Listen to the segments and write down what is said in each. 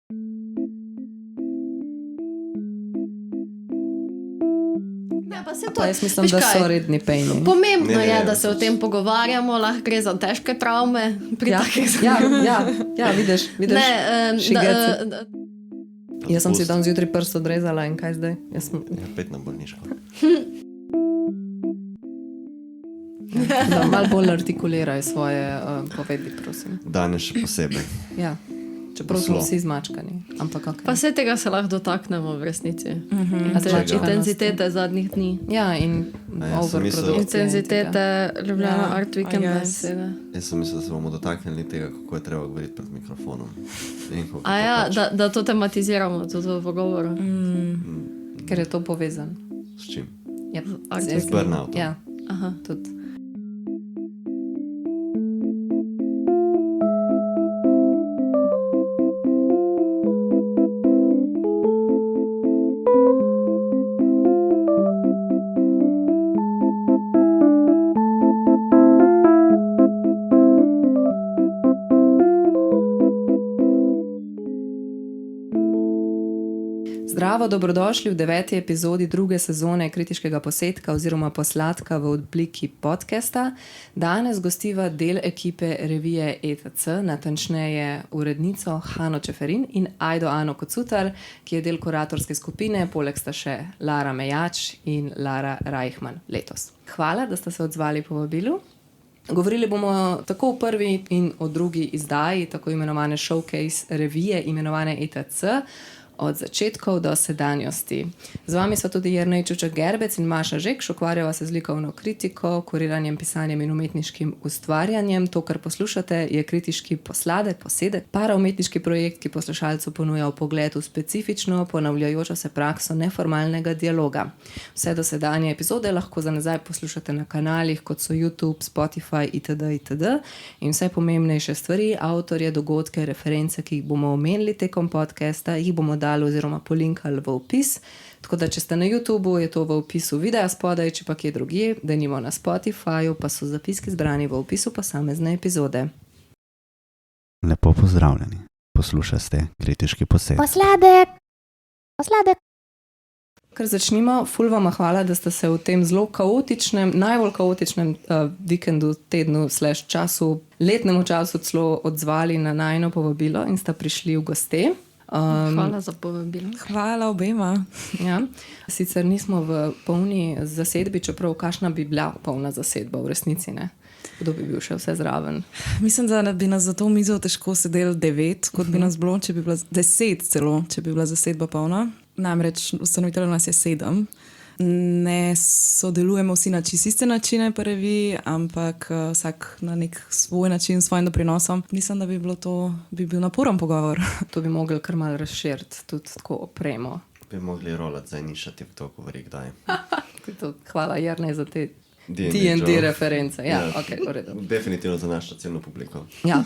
Jaz mislim, da so redni pejni. Pomembno je, da se o tem pogovarjamo, lahko gre za težke travme. Ja, vidiš. Jaz sem si dan zjutraj prst odrezala in kaj zdaj? Pet na bolniško. Malo bolj artikuliraj svoje povedi, prosim. Danes še posebej. Ja. Čeprav smo vsi zmačkani. Ampak okay. Pa vse tega se lahko dotaknemo v resnici. Intenzitete zadnjih dni. Ja, in overprodukcije. Intenzitete Ljubljana Art Weekend. Jaz sem mislil, da se bomo dotaknili tega, kako je treba govoriti pred mikrofonom. Da to tematiziramo, tudi v pogovoru. Ker je to povezan. S čim? Z burnoutom. Ja, tudi. Zdravo, dobrodošli v 9. epizodi druge sezone Kritiškega posedka oziroma posladka v obliki podcasta. Danes gostiva del ekipe revije ETC, natančneje urednico Hano Čeferin in Ajdo Ano Kocutar, ki je del kuratorske skupine, poleg sta še Lara Mejač in Lara Reichman letos. Hvala, da ste se odzvali povabilu. Govorili bomo tako o prvi in o drugi izdaji, tako imenovane showcase revije, imenovane ETC, od začetkov do sedanjosti. Z vami so tudi Jernej Čuček Gerbec in Maša Žekš, ukvarjava se z likovno kritiko, kuriranjem, pisanjem in umetniškim ustvarjanjem. To, kar poslušate, je kritiški posedek, paraumetniški projekt, ki poslušalcu ponuja vpogled v specifično, ponavljajočo se prakso neformalnega dialoga. Vse dosedanje epizode lahko za nazaj poslušate na kanalih, kot so YouTube, Spotify itd. In vse pomembnejše stvari, avtorje, dogodke, reference, ki jih bomo omenili tekom podcasta, jih bomo oziroma polinkali v opis. Tako da, če ste na YouTubeu, je to v opisu videa spodaj, če pa kje drugje, denimo na Spotifyju, pa so zapiski zbrani v opisu posamezne epizode. Lepo pozdravljeni. Poslušate Kritiški posedek. Posladek. Kar začnimo, ful vam hvala, da ste se v tem zelo kaotičnem, najbolj kaotičnem vikendu, tednu / času, letnemu času celo odzvali na najino povabilo in sta prišli v goste. Hvala za povabilo. Hvala obema. Ja. Sicer nismo v polni zasedbi, čeprav kakšna bi bila polna zasedba v resnici, ne? Kdo bi bil še vse zraven? Mislim, da bi nas za to mizo težko sedeli 9, kot bi nas bilo, če bi bila 10 celo, če bi bila zasedba polna. Namreč ustanovitelj nas je 7. Ne sodelujemo vsi na iste načine po reviji, ampak vsak na nek svoj način, svojim doprinosom. Mislim, da bi bil naporen pogovor. To bi mogli kar malo razširiti, tudi tako opremo. Bi mogli rolati za nišati, kdo govori kdaj. Hvala, Jernej, za te D&D reference. Ja, okay, v redu. Definitivno za našo ciljno publiko. Ja.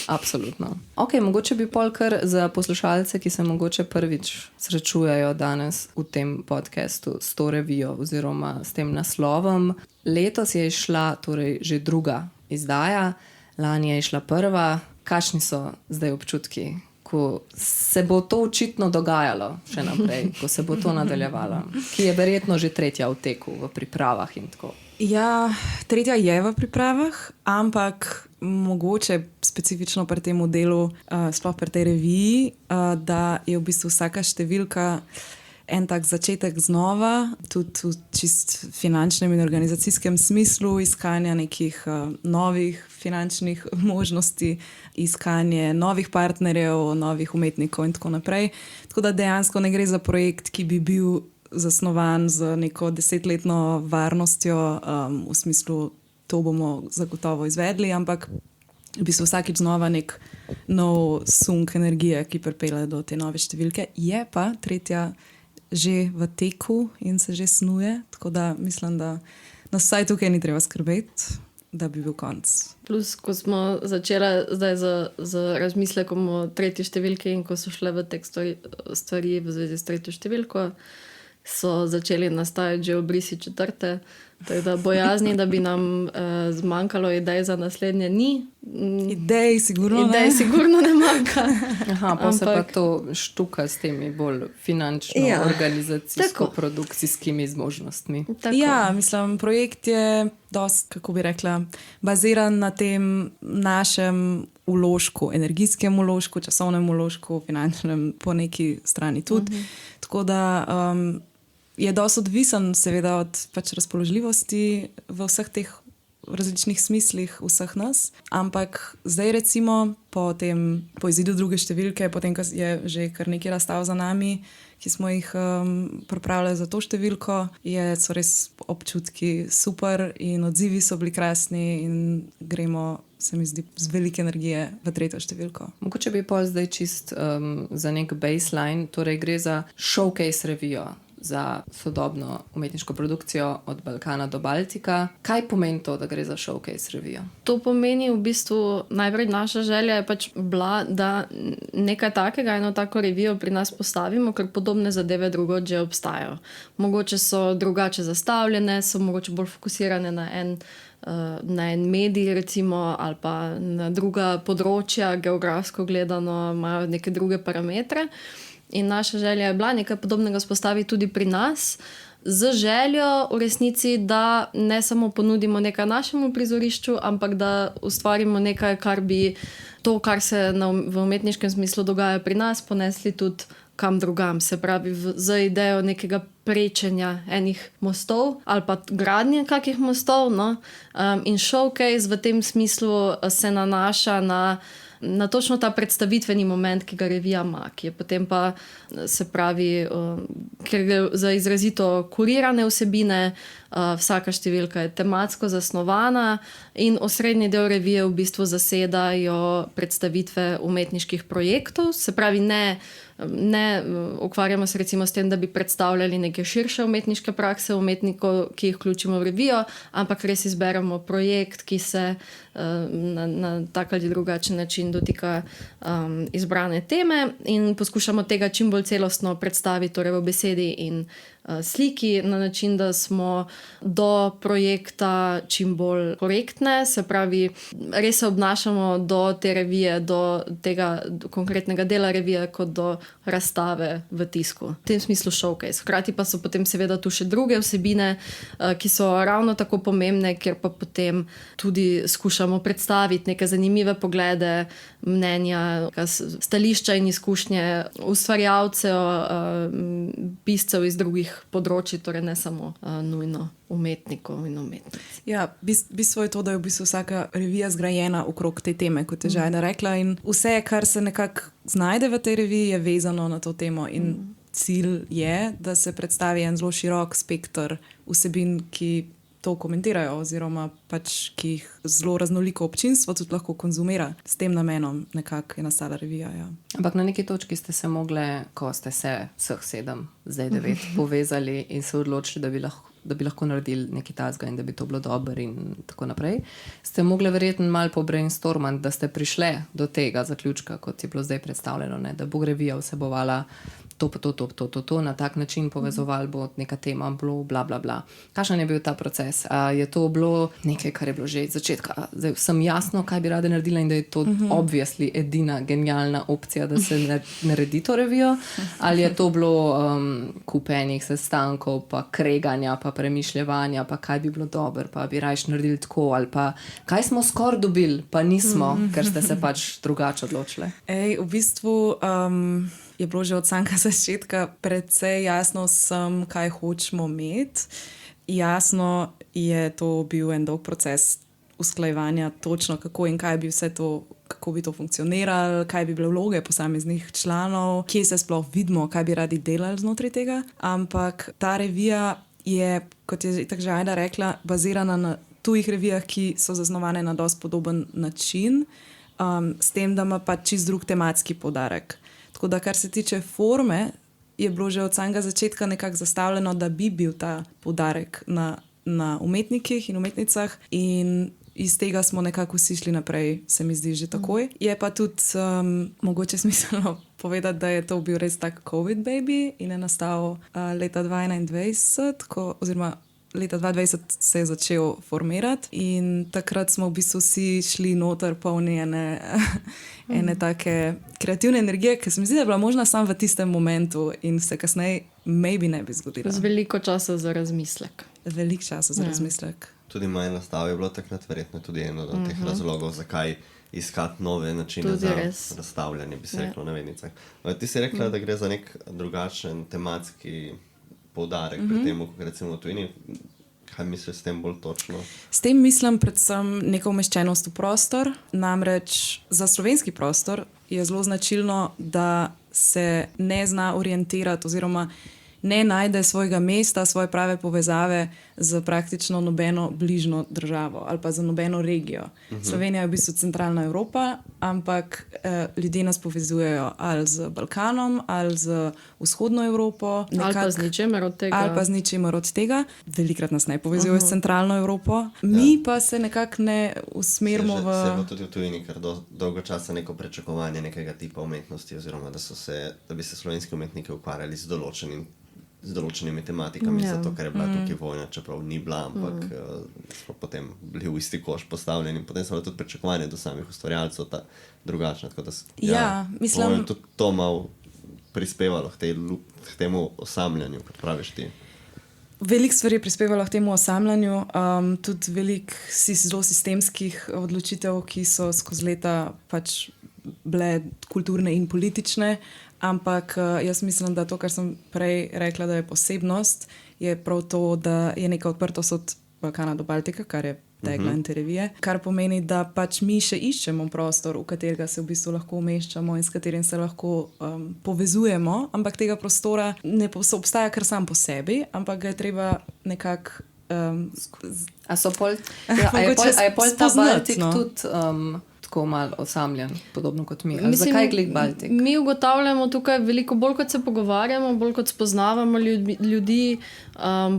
Absolutno. Ok, mogoče bi pol kar za poslušalce, ki se mogoče prvič srečujejo danes v tem podcastu s to revijo oziroma s tem naslovom. Letos je išla torej že druga izdaja, lani je išla prva. Kakšni so zdaj občutki, ko se bo to očitno dogajalo še naprej, ko se bo to nadaljevalo, ki je verjetno že tretja v teku, v pripravah in tako? Ja, tretja je v pripravah, ampak mogoče specifično pri tem delu, sploh pri tej reviji, da je v bistvu vsaka številka en tak začetek znova, tudi v čist finančnem in organizacijskem smislu, iskanja nekih novih finančnih možnosti, iskanje novih partnerjev, novih umetnikov in tako naprej. Tako da dejansko ne gre za projekt, ki bi bil zasnovan z neko 10-letno varnostjo, v smislu, to bomo zagotovo izvedli, ampak v bistvu vsakič znova nek nov sunk energije, ki pripelje do te nove številke. Je pa tretja že v teku in se že snuje, tako da mislim, da nas vsaj tukaj ni treba skrbeti, da bi bil konc. Plus, ko smo začeli zdaj z razmislekom o tretji številki in ko so šle v tek stvari v zvezi s tretjo številko, so začeli nastajati že obrisi četrte, Tako da bojazni, da bi nam zmanjkalo idej za naslednje, ni. Idej sigurno Idej sigurno ne manjka. Aha, pa se pa to štuka s temi bolj finančno, Ja, organizacijsko, tako. produkcijskimi zmožnostmi. Tako. Ja, mislim, projekt je dost, kako bi rekla, baziran na tem našem vložku, energijskem vložku, časovnem vložku, finančnem, po neki strani tudi. Tako da je dost odvisen seveda od pač razpoložljivosti v vseh teh različnih smislih vseh nas, ampak zdaj recimo po izidu druge številke, potem, ko je že kar nekaj razstav za nami, ki smo jih pripravljali za to številko, so res občutki super in odzivi so bili krasni in gremo, se mi zdi, z velike energije v tretjo številko. Mogoče bi pa zdaj čist za nek baseline, torej gre za showcase revijo, za sodobno umetniško produkcijo od Balkana do Baltika. Kaj pomeni to, da gre za showcase revijo? To pomeni v bistvu, najprej naša želja je pač bila, da nekaj takega, eno tako revijo pri nas postavimo, ker podobne zadeve drugod že obstajajo. Mogoče so drugače zastavljene, so mogoče bolj fokusirane na en medij recimo, ali pa na druga področja, geografsko gledano, imajo neke druge parametre. In naša želja je bila nekaj podobnega spostaviti tudi pri nas, z željo v resnici, da ne samo ponudimo nekaj našemu prizorišču, ampak da ustvarimo nekaj, kar bi to, kar se v umetniškem smislu dogaja pri nas, ponesli tudi kam drugam. Se pravi, z idejo nekega prečenja enih mostov ali pa gradnje kakih mostov. No? In showcase v tem smislu se nanaša na točno ta predstavitveni moment, ki ga revija ima, ki je potem pa, se pravi, ker gre za izrazito kurirane vsebine, vsaka številka je tematsko zasnovana in osrednji del revije v bistvu zasedajo predstavitve umetniških projektov, se pravi, ne ukvarjamo se recimo s tem, da bi predstavljali neke širše umetniške prakse umetnikov, ki jih vključimo v revijo, ampak res izberemo projekt, ki se na tak ali drugačen način dotika izbrane teme in poskušamo tega čim bolj celostno predstaviti, torej v besedi in sliki, na način, da smo do projekta čim bolj korektne, se pravi, res se obnašamo do te revije, do tega konkretnega dela revije, kot do razstave v tisku. V tem smislu showcase. Hkrati pa so potem seveda tu še druge vsebine, ki so ravno tako pomembne, kjer pa potem tudi skušamo predstaviti neke zanimive poglede, mnenja, stališča in izkušnje ustvarjalcev, piscev iz drugih področji, torej ne samo nujno umetnikov in umetnic. Ja, bistvo je to, da je v bistvu vsaka revija zgrajena okrog te teme, kot je Žajna rekla, in vse, kar se nekako znajde v tej reviji, je vezano na to temo in cilj je, da se predstavi en zelo širok spekter vsebin, ki to komentirajo oziroma pač, ki jih zelo raznoliko občinstvo tudi lahko konzumira. S tem namenom nekako je nastala revija. Ja. Ampak na neki točki ste se mogle, ko ste se vseh 7, zdaj 9 povezali in se odločili, da bi lahko naredili nekaj tazga in da bi to bilo dobro in tako naprej, ste mogli verjetno malo pobrainstormati, da ste prišli do tega zaključka, kot je bilo zdaj predstavljeno, ne? Da bo revija vsebovala to, na tak način povezovali bo neka tema, bla, bla, bla. Kakšen je bil ta proces? Je to bilo nekaj, kar je bilo že od začetka? Zdaj vsem jasno, kaj bi rada naredila in da je to obviously edina genialna opcija, da se naredi to revijo? Ali je to bilo kupenih sestankov, pa kreganja, pa premišljevanja, pa kaj bi bilo dobro, pa bi rajš naredili tako, ali pa kaj smo skoraj dobili, pa nismo, ker ste se pač drugače odločili? V bistvu je bilo že od samega začetka precej jasno vsem, kaj hočemo imeti. Jasno je to bil en dolg proces usklajevanja točno kako in kaj bi vse to, kako bi to funkcioniralo, kaj bi bile vloge posameznih članov, kje se sploh vidimo, kaj bi radi delali znotraj tega. Ampak ta revija je, kot je tako že Ajda rekla, bazirana na tujih revijah, ki so zasnovane na dosti podoben način, s tem, da ima pa čist drug tematski poudarek. Tako da, kar se tiče forme, je bilo že od samega začetka nekako zastavljeno, da bi bil ta poudarek na umetnikih in umetnicah in iz tega smo nekako vsi šli naprej, se mi zdi že takoj. Je pa tudi mogoče smiselno povedati, da je to bil res tak COVID baby in je nastal leta 2021, oziroma leta 2020 se je začel formirati in takrat smo v bistvu vsi šli noter polni ene take kreativne energije, ki se mi zdi, da je bila možna samo v tistem momentu in se kasneje maybe ne bi zgodila. Z veliko časa za razmislek. Veliko časa za razmislek. Tudi moje nastav je bilo takrat verjetno tudi eno od teh razlogov, zakaj iskati nove načine Tudi za res. razstavljanje, bi se reklo na vednicah. Ti si rekla, da gre za nek drugačen tematski poudarek pri tem, kot recimo v tujini. Kaj misliš s tem bolj točno? S tem mislim predvsem neko umeščenost v prostor, namreč za slovenski prostor je zelo značilno, da se ne zna orientirati oziroma ne najde svojega mesta, svoje prave povezave z praktično nobeno bližnjo državo ali pa z nobeno regijo. Slovenija je v bistvu centralna Evropa, ampak ljudje nas povezujejo ali z Balkanom, ali z vzhodno Evropo. Ali pa z ničemer od tega. Ali pa z ničemer od tega. Velikrat nas ne povezujejo s centralno Evropo. Mi pa se nekako ne usmerimo v... Se je bilo tudi v tujini kar dolgo časa neko pričakovanje nekega tipa umetnosti oziroma da bi se slovenski umetniki ukvarjali z določenimi tematikami, zato ker je bila tukaj vojna, čeprav ni bila, ampak smo potem bili v isti koš postavljeni in potem so bile tudi pričakovanje do samih ustvarjalcev drugačne. Mislim, tudi to malo prispevalo k temu osamljanju, kot praviš ti. Veliko stvari je prispevalo k temu osamljanju, tudi veliko zelo sistemskih odločitev, ki so skozi leta pač bile kulturne in politične. Ampak jaz mislim, da to, kar sem prej rekla, da je posebnost, je prav to, da je neka odprtost od Balkana do Baltika, kar je tagline te revije, kar pomeni, da pač mi še iščemo prostor, v katerega se v bistvu lahko umeščamo in s katerim se lahko povezujemo, ampak tega prostora ne obstaja kar sam po sebi, ampak ga je treba nekako... A je pol ta Baltik tudi... tako malo osamljen, podobno kot mi. Mislim, zakaj glih Baltik? Mi ugotavljamo tukaj veliko bolj, kot se pogovarjamo, bolj kot spoznavamo ljudi,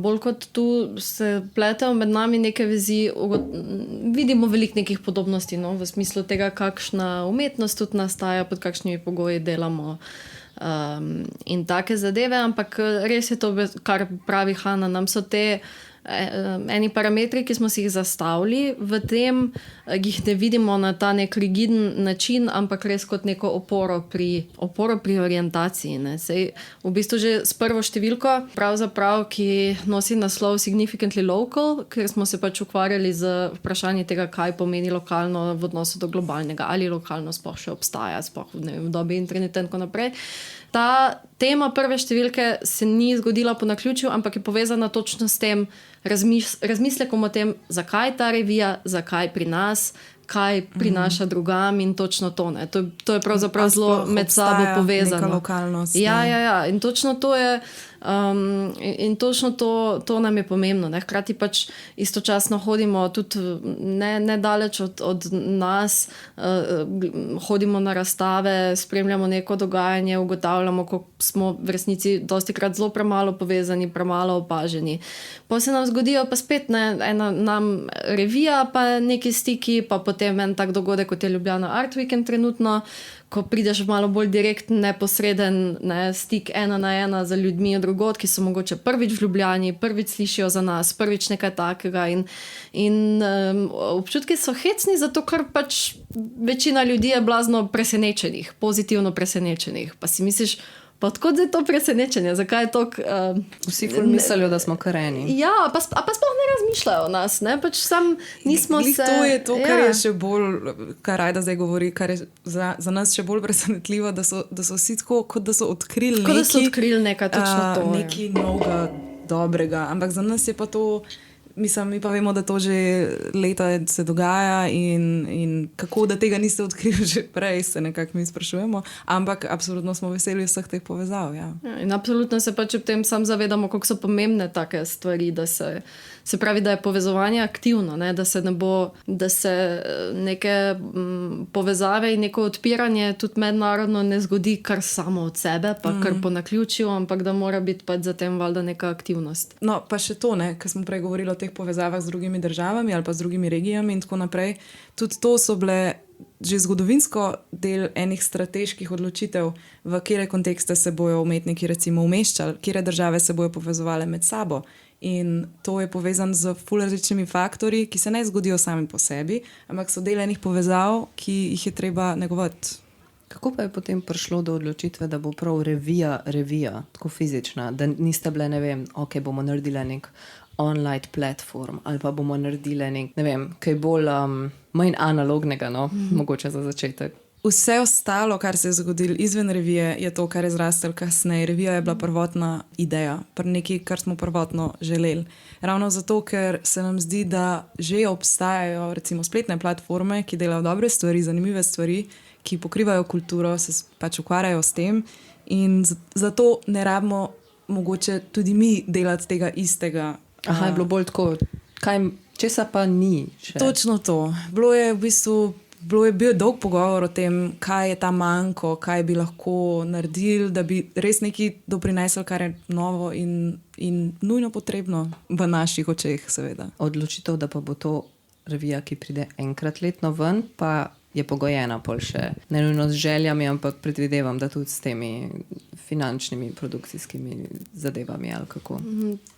bolj kot tu se pletejo med nami neke vezi, vidimo veliko nekih podobnosti, no, v smislu tega, kakšna umetnost tudi nastaja, pod kakšnimi pogoji delamo in take zadeve, ampak res je to, kar pravi Hana, nam so te eni parametri, ki smo si jih zastavili, v tem jih ne vidimo na ta nek rigiden način, ampak res kot neko oporo pri orientaciji. Ne. Sej, v bistvu že s prvo številko, pravzaprav, ki nosi naslov Significantly Local, ker smo se pač ukvarjali z vprašanjem tega, kaj pomeni lokalno v odnosu do globalnega, ali lokalno sploh še obstaja, sploh v dobi interneta in tako naprej. Ta tema prve številke se ni zgodila po naključju, ampak je povezana točno s tem razmislekom o tem, zakaj ta revija, zakaj pri nas, kaj prinaša drugam in točno to. Ne. To je pravzaprav zelo med sabo povezano. Neka lokalnost. Ja. In točno to je... in točno to nam je pomembno. Ne? Hkrati pač istočasno hodimo tudi nedaleč od nas, hodimo na razstave, spremljamo neko dogajanje, ugotavljamo, kako smo v resnici dostikrat zelo premalo povezani, premalo opaženi. Pa se nam zgodijo pa spet nam revija, pa neki stiki, pa potem en tak dogodek, kot je Ljubljana Art Weekend trenutno, ko prideš malo bolj direkten, neposreden stik 1-na-1 za ljudmi od drugod, ki so mogoče prvič v Ljubljani, prvič slišijo za nas, prvič nekaj takega in občutki so hecni, zato ker pač večina ljudi je blazno presenečenih, pozitivno presenečenih. Pa si misliš, pa odkot je to presenečenje? Zakaj je to... Vsi mislijo, da smo kareni. Ja, pa sploh ne razmišljajo o nas. Ne? Pač sam nismo se... To je to, kar je še bolj, kar Ajda zdaj govori, kar je za nas še bolj presenetljivo, da so vsi tako, kot da so odkrili nekaj. Kot da so odkrili nekaj, točno to. Nekaj novega, dobrega. Ampak za nas je pa to... Mislim, mi pa vemo, da to že leta se dogaja in kako, da tega niste odkrili že prej, se nekako mi sprašujemo, ampak absolutno smo veseli vseh teh povezav. Ja. In absolutno se pač ob tem sam zavedamo, koliko so pomembne take stvari, da se pravi, da je povezovanje aktivno, ne? Da se neke povezave in neko odpiranje tudi mednarodno ne zgodi kar samo od sebe, pa kar po naključju, ampak da mora biti pač za tem valjda neka aktivnost. No, pa še to, ker smo prej govorili o teh povezavah z drugimi državami ali pa z drugimi regijami in tako naprej. Tudi to so bile že zgodovinsko del enih strateških odločitev, v katere kontekste se bojo umetniki recimo umeščali, katere države se bojo povezovale med sabo. In to je povezano z ful različnimi faktorji, ki se ne zgodijo sami po sebi, ampak so del enih povezav, ki jih je treba negovati. Kako pa je potem prišlo do odločitve, da bo prav revija, tako fizična, da niste bile, ne vem, ok, bomo naredili nek online platform ali pa bomo naredili nek, ne vem, kaj bolj manj analognega, no, mogoče za začetek. Vse ostalo, kar se je zgodilo izven revije, je to, kar je zrastel kasneje. Revija je bila prvotna ideja, nekaj, kar smo prvotno želeli. Ravno zato, ker se nam zdi, da že obstajajo recimo spletne platforme, ki delajo dobre stvari, zanimive stvari, ki pokrivajo kulturo, se pač ukvarjajo s tem in zato ne rabimo mogoče tudi mi delati tega istega. Aha, je bilo bolj tako, česa pa ni še? Točno to. Bil dolg pogovor o tem, kaj je ta manjko, kaj bi lahko naredili, da bi res nekaj doprinesel, kar je novo in nujno potrebno v naših očeh, seveda. Odločitev, da pa bo to revija, ki pride enkrat letno ven, pa je pogojena pol še ne nujno z željami, ampak predvidevam, da tudi s temi finančnimi, produkcijskimi zadevami ali kako.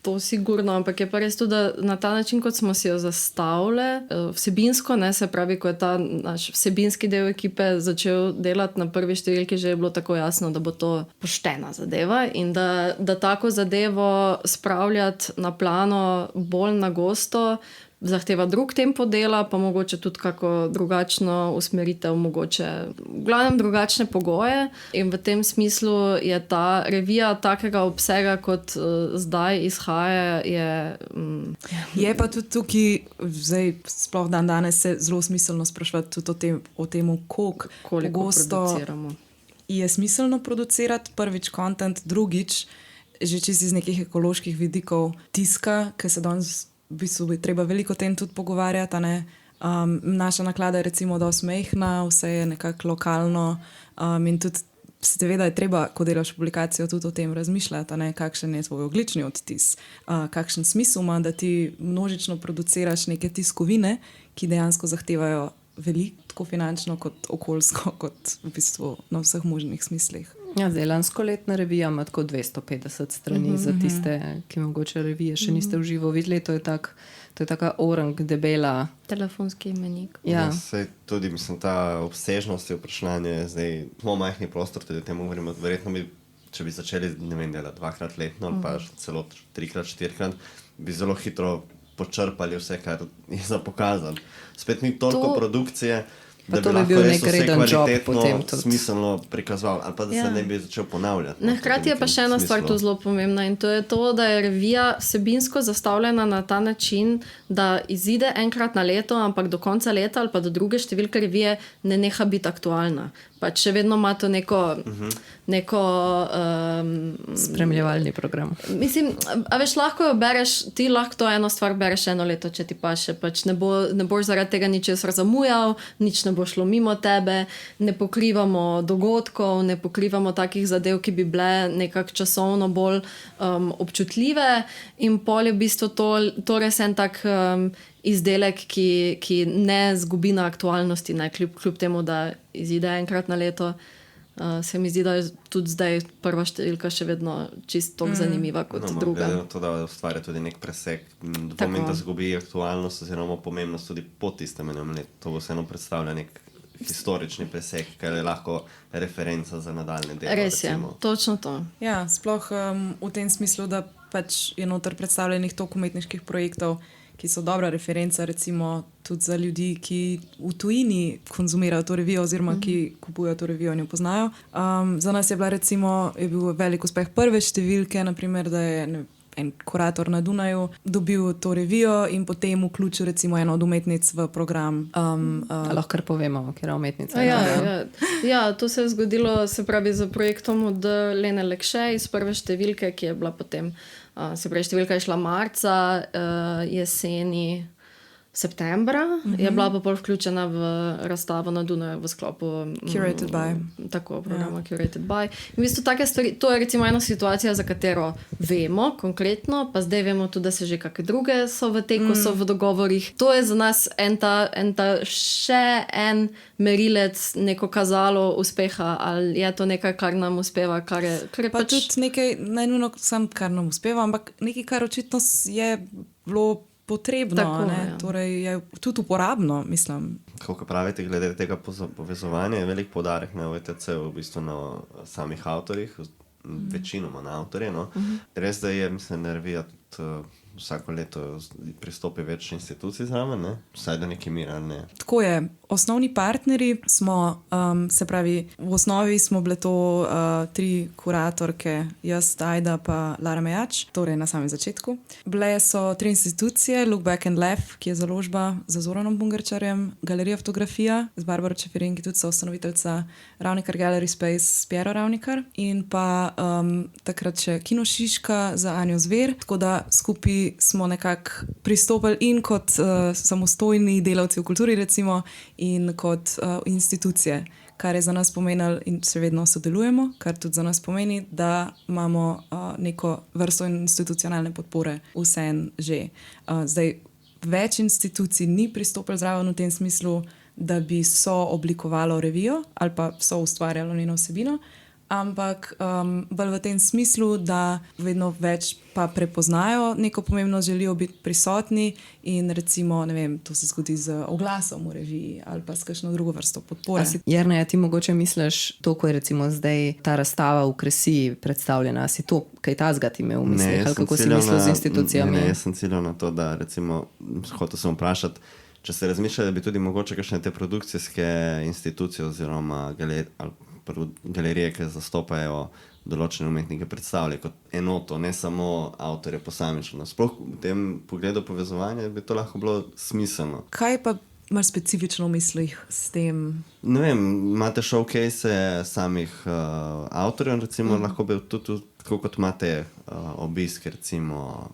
To sigurno, ampak je pa res tudi, da na ta način, kot smo si jo zastavili, vsebinsko, ne, se pravi, ko je ta naš vsebinski del ekipe začel delati na prvi številki, že je bilo tako jasno, da bo to poštena zadeva in da tako zadevo spravljati na plano bolj na gosto, zahteva drug tempo dela, pa mogoče tudi kako drugačno usmeritev, mogoče v glavnem drugačne pogoje in v tem smislu je ta revija takega obsega, kot zdaj izhaja, Je pa tudi tukaj, zdaj sploh danes se zelo smiselno spraševati tudi o tem, koliko produciramo. Je smiselno producirati prvič content, drugič, že čisto iz nekih ekoloških vidikov tiska, ker se danes v bistvu bi treba veliko o tem tudi pogovarjati. Naša naklada je recimo dosti majhna, vse je nekako lokalno in tudi seveda je treba, ko delaš publikacijo, tudi o tem razmišljati, kakšen je tvoj ogljični odtis, kakšen smisel ima, da ti množično produciraš neke tiskovine, ki dejansko zahtevajo veliko, tako finančno kot okoljsko, kot v bistvu na vseh možnih smislih. Ja, zdaj lansko letna revija ima tako 250 strani za tiste, ki mogoče revije še niste v živo videli. To je taka orang debela. Telefonski imenik. Ja. Tudi mislim, ta obsežnost je vprašanje. Zdaj smo majhni prostor, tudi o tem govorimo. Verjetno bi, če bi začeli, ne vem, delati 2-krat letno ali pa celo 3-krat, 4-krat, bi zelo hitro počrpali vse, kar je za pokazati. Spet ni toliko produkcije, da bi lahko res vse kvalitetno, smiselno prikazoval, ali pa da se ne bi začel ponavljati. Hkrati je pa še ena stvar tu zelo pomembna in to je to, da je revija vsebinsko zastavljena na ta način, da izide enkrat na leto, ampak do konca leta ali pa do druge številke revije ne neha biti aktualna. Pač še vedno ima to neko spremljevalni program. Mislim, a veš, lahko jo bereš, ti lahko to eno stvar bereš eno leto, če ti paše, pač ne boš zaradi tega ničesar zamujal, nič ne bo šlo mimo tebe, ne pokrivamo dogodkov, ne pokrivamo takih zadev, ki bi bile nekako časovno bolj občutljive in pol je v bistvu to res en tak izdelek, ki ne zgubi na aktualnosti, ne, kljub temu, da izide enkrat na leto. Se mi zdi, da je tudi zdaj prva številka še vedno čisto zanimiva kot druga. To, da ustvarja tudi nek presek, pomeni, da zgubi aktualnost oziroma pomembnost tudi po tistem enem letu. To bo vseeno predstavlja nek historični presek, kar je lahko referenca za nadaljne delo. Res je, točno to. Ja, sploh v tem smislu, da pač je noter predstavljenih toliko umetniških projektov, ki so dobra referenca recimo tudi za ljudi, ki v tujini konzumirajo to revijo oziroma ki kupujejo to revijo in jo poznajo. Za nas je bil velik uspeh prve številke, naprimer, da je en kurator na Dunaju dobil to revijo in potem vključil recimo eno od umetnic v program. Lahko kar povemo, kjer je umetnica. Ja, to se je zgodilo, se pravi, z projektom od Lene Lekše iz prve številke, ki je bila potem, se pravi, številka je šla marca, jeseni septembra, je bila pa pol vključena v razstavo na Dunaju v sklopu Curated by. Tako, programa Curated by. In v bistvu take stvari, to je recimo ena situacija, za katero vemo konkretno, pa zdaj vemo tudi, da se že kakšne druge so v teku, so v dogovorih. To je za nas še en merilec, neko kazalo uspeha, ali je to nekaj, kar nam uspeva, kar je Pa tudi nekaj, ne nujno sam, kar nam uspeva, ampak nekaj, kar očitno je bilo potrebno, Tako, ne? ja. Torej je tudi uporabno, mislim. Kako pravite, glede tega povezovanja, je velik poudarek na OETC, v bistvu na samih avtorjih, večinoma na avtorje. No? Res, da je, mislim, da revija tudi vsako leto pristopi več institucij zraven, ne? Vsaj do neke mere, ali ne? Tako je. Osnovni partnerji smo, se pravi, v osnovi smo bile to 3 kuratorke, jaz, Ajda pa Lara Mejač, torej na samem začetku. Bile so 3 institucije, Look Back and Laugh, ki je založba za Zoranom Bungarčarjem, Galerija Fotografija z Barbaro Čeferin, ki tudi so ustanoviteljca Ravnikar Gallery Space s Piero Ravnikar in pa takrat še Kino Šiška za Anjo Zver, tako da skupaj smo nekako pristopili in kot samostojni delavci v kulturi recimo in kot institucije, kar je za nas pomenilo in še vedno sodelujemo, kar tudi za nas pomeni, da imamo neko vrsto institucionalne podpore vseeno že. Zdaj, več institucij ni pristopilo zraven v tem smislu, da bi sooblikovalo revijo ali pa soustvarjalo njeno vsebino, ampak bolj v tem smislu, da vedno več pa prepoznajo neko pomembnost, želijo biti prisotni in recimo, ne vem, to se zgodi z oglasom v reviji ali pa s kakšno drugo vrsto podpore. Jernej, ti mogoče misliš to, ko je recimo zdaj ta razstava v Kresiji predstavljena, si to kaj tazga ti imel v mislih, ali kako si mislil z institucijami? Ne, jaz sem ciljal na to, da recimo, hotel sem vprašati, če se razmišlja, da bi tudi mogoče kakšne te produkcijske institucije oziroma galerije, ki zastopajo določene umetnike, predstavljajo kot enoto, ne samo avtorje posamično. Sploh v tem pogledu povezovanja bi to lahko bilo smiselno. Kaj pa imaš specifično v mislih s tem? Ne vem, imate showcase samih avtorjev, recimo lahko bi tudi, tako kot imate obisk recimo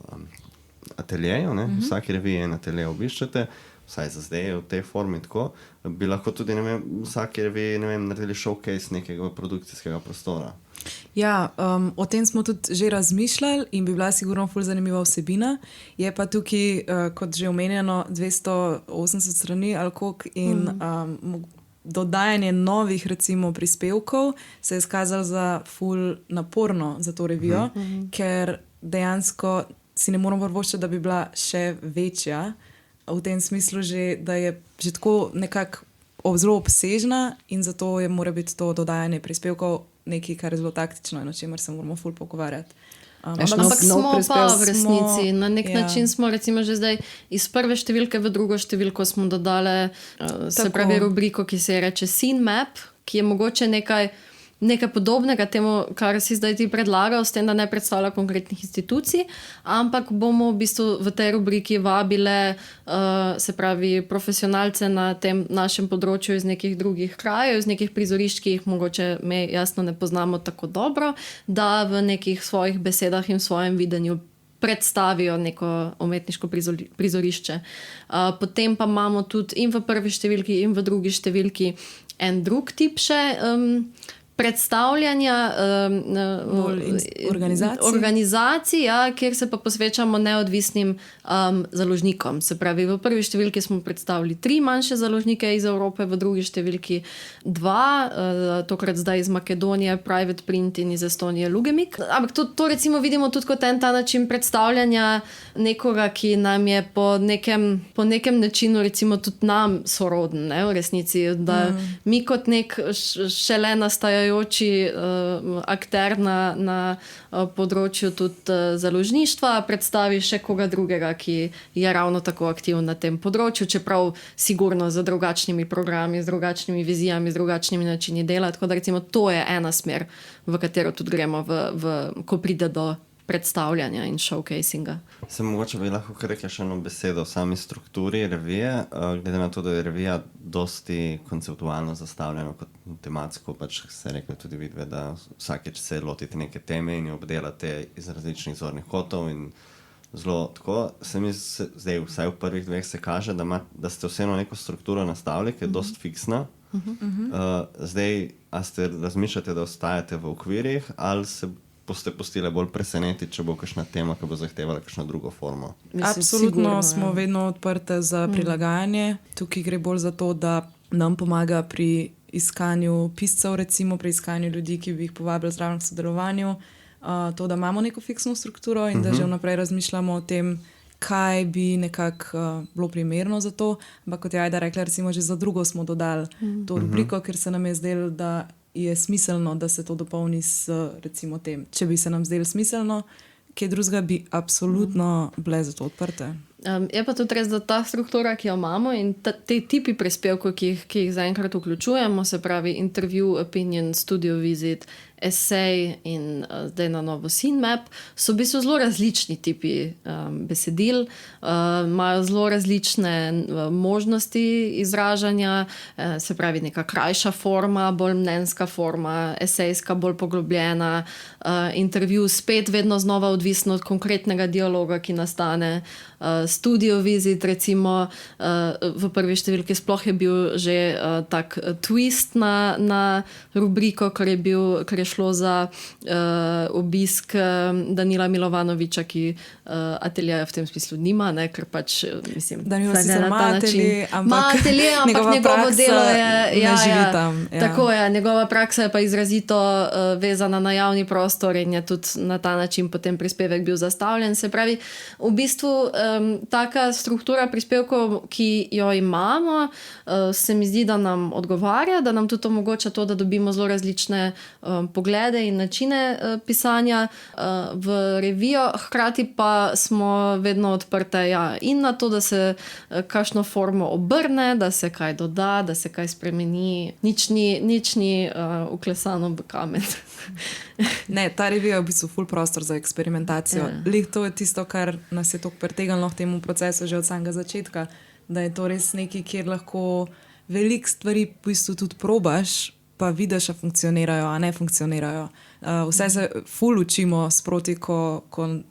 ateljejev, ne? V vsaki reviji en atelje obiščete, vsaj za zdaj v tej formi tako, bi lahko tudi, ne vem, v vsaki reviji, ne vem, naredili showcase nekega produkcijskega prostora. Ja, o tem smo tudi že razmišljali in bi bila sigurno ful zanimiva vsebina. Je pa tukaj, kot že omenjeno, 280 strani ali koliko in dodajanje novih recimo prispevkov se je izkazalo za ful naporno za to revijo, ker dejansko si ne moramo privoščiti, da bi bila še večja. V tem smislu, da je že tako nekako zelo obsežna in zato mora biti to dodajanje prispevkov nekaj, kar je zelo taktično in o čemer se moramo ful pogovarjati. Ampak smo pa v resnici. Na nek način smo recimo že zdaj iz prve številke v drugo številko smo dodali se pravi rubriko, ki se reče Scene Map, ki je mogoče nekaj podobnega temu, kar si zdaj ti predlagal, s tem, da ne predstavlja konkretnih institucij, ampak bomo v bistvu v tej rubriki vabile se pravi profesionalce na tem našem področju iz nekih drugih krajev, iz nekih prizorišč, ki jih mogoče me jasno ne poznamo tako dobro, da v nekih svojih besedah in svojem videnju predstavijo neko umetniško prizorišče. Potem pa imamo tudi in v prvi številki in v drugi številki en drug tip še predstavljanja organizacij, ja, kjer se pa posvečamo neodvisnim založnikom. Se pravi, v prvi številki smo predstavili 3 manjše založnike iz Evrope, v drugi številki 2, tokrat zdaj iz Makedonije, Private Print in iz Estonije Lugemik. Ampak to recimo vidimo tudi kot ta način predstavljanja nekoga, ki nam je po nekem načinu recimo tudi nam soroden, ne, v resnici, da mi kot nek šele nastajajoči akter na področju tudi založništva predstavi še koga drugega, ki je ravno tako aktiven na tem področju, čeprav sigurno z drugačnimi programi, z drugačnimi vizijami, z drugačnimi načini dela. Tako da recimo to je ena smer, v katero tudi gremo, ko pride do predstavljanja in showcasinga. Se mogoče bi lahko rekla še eno besedo o sami strukturi revije, glede na to, da je revija dosti konceptualno zastavljena kot tematsko, pač se rekla tudi vidve, da vsakeč se lotite neke teme in jo obdelate iz različnih zornih kotov in zelo tako. Se mi zdaj, vsaj v prvih dveh, se kaže, da ste vseeno neko strukturo nastavili, ki je dost fiksna. Zdaj, a ste razmišljate, da ostajate v okvirih, ali se boste pustili bolj presenetiti, če bo kakšna tema, ki bo zahtevala kakšno drugo formo? Absolutno smo vedno odprte za prilagajanje. Tukaj gre bolj za to, da nam pomaga pri iskanju piscev, recimo pri iskanju ljudi, ki bi jih povabili zraven k sodelovanju. To, da imamo neko fiksno strukturo in da že vnaprej razmišljamo o tem, kaj bi nekako bilo primerno za to. Ampak kot je Ajda rekla, recimo že za drugo smo dodali to rubriko, ker se nam je zdelo, da je smiselno, da se to dopolni s recimo tem. Če bi se nam zdelo smiselno, kje drugega bi absolutno bile za to odprte. Je pa tudi res, da ta struktura, ki jo imamo in te tipi prispevkov, ki jih zaenkrat vključujemo, se pravi intervju, opinion, studio visit, esej in zdaj na novo SceneMap, so v bistvu zelo različni tipi besedil, imajo zelo različne možnosti izražanja, se pravi neka krajša forma, bolj mnenjska forma, esejska, bolj poglobljena, intervju spet vedno znova odvisno od konkretnega dialoga, ki nastane. Studio visit, recimo v prvi številki sploh je bil že tak twist na rubriko, ker je šlo za obisk Danila Milovanoviča, ki ateljeja v tem smislu nima, ne, ker pač mislim, Danilo sicer ima atelje, ampak njegovo delo je ne živi tam. Tako je, njegova praksa je pa izrazito vezana na javni prostor in je tudi na ta način potem prispevek bil zastavljen. Se pravi, v bistvu taka struktura prispevkov, ki jo imamo, se mi zdi, da nam odgovarja, da nam tudi omogoča to, da dobimo zelo različne poglede in načine pisanja v revijo. Hkrati pa smo vedno odprte in na to, da se kakšno formo obrne, da se kaj doda, da se kaj spremeni. Nič ni uklesano v kamen. Ne, ta revija je v bistvu ful prostor za eksperimentacijo. Lih to je tisto, kar nas je toliko pretegnilo v tem procesu že od samega začetka, da je to res nekaj, kjer lahko veliko stvari v bistvu tudi probaš, pa vidiš, a funkcionirajo, a ne funkcionirajo. Vse se ful učimo sproti, ko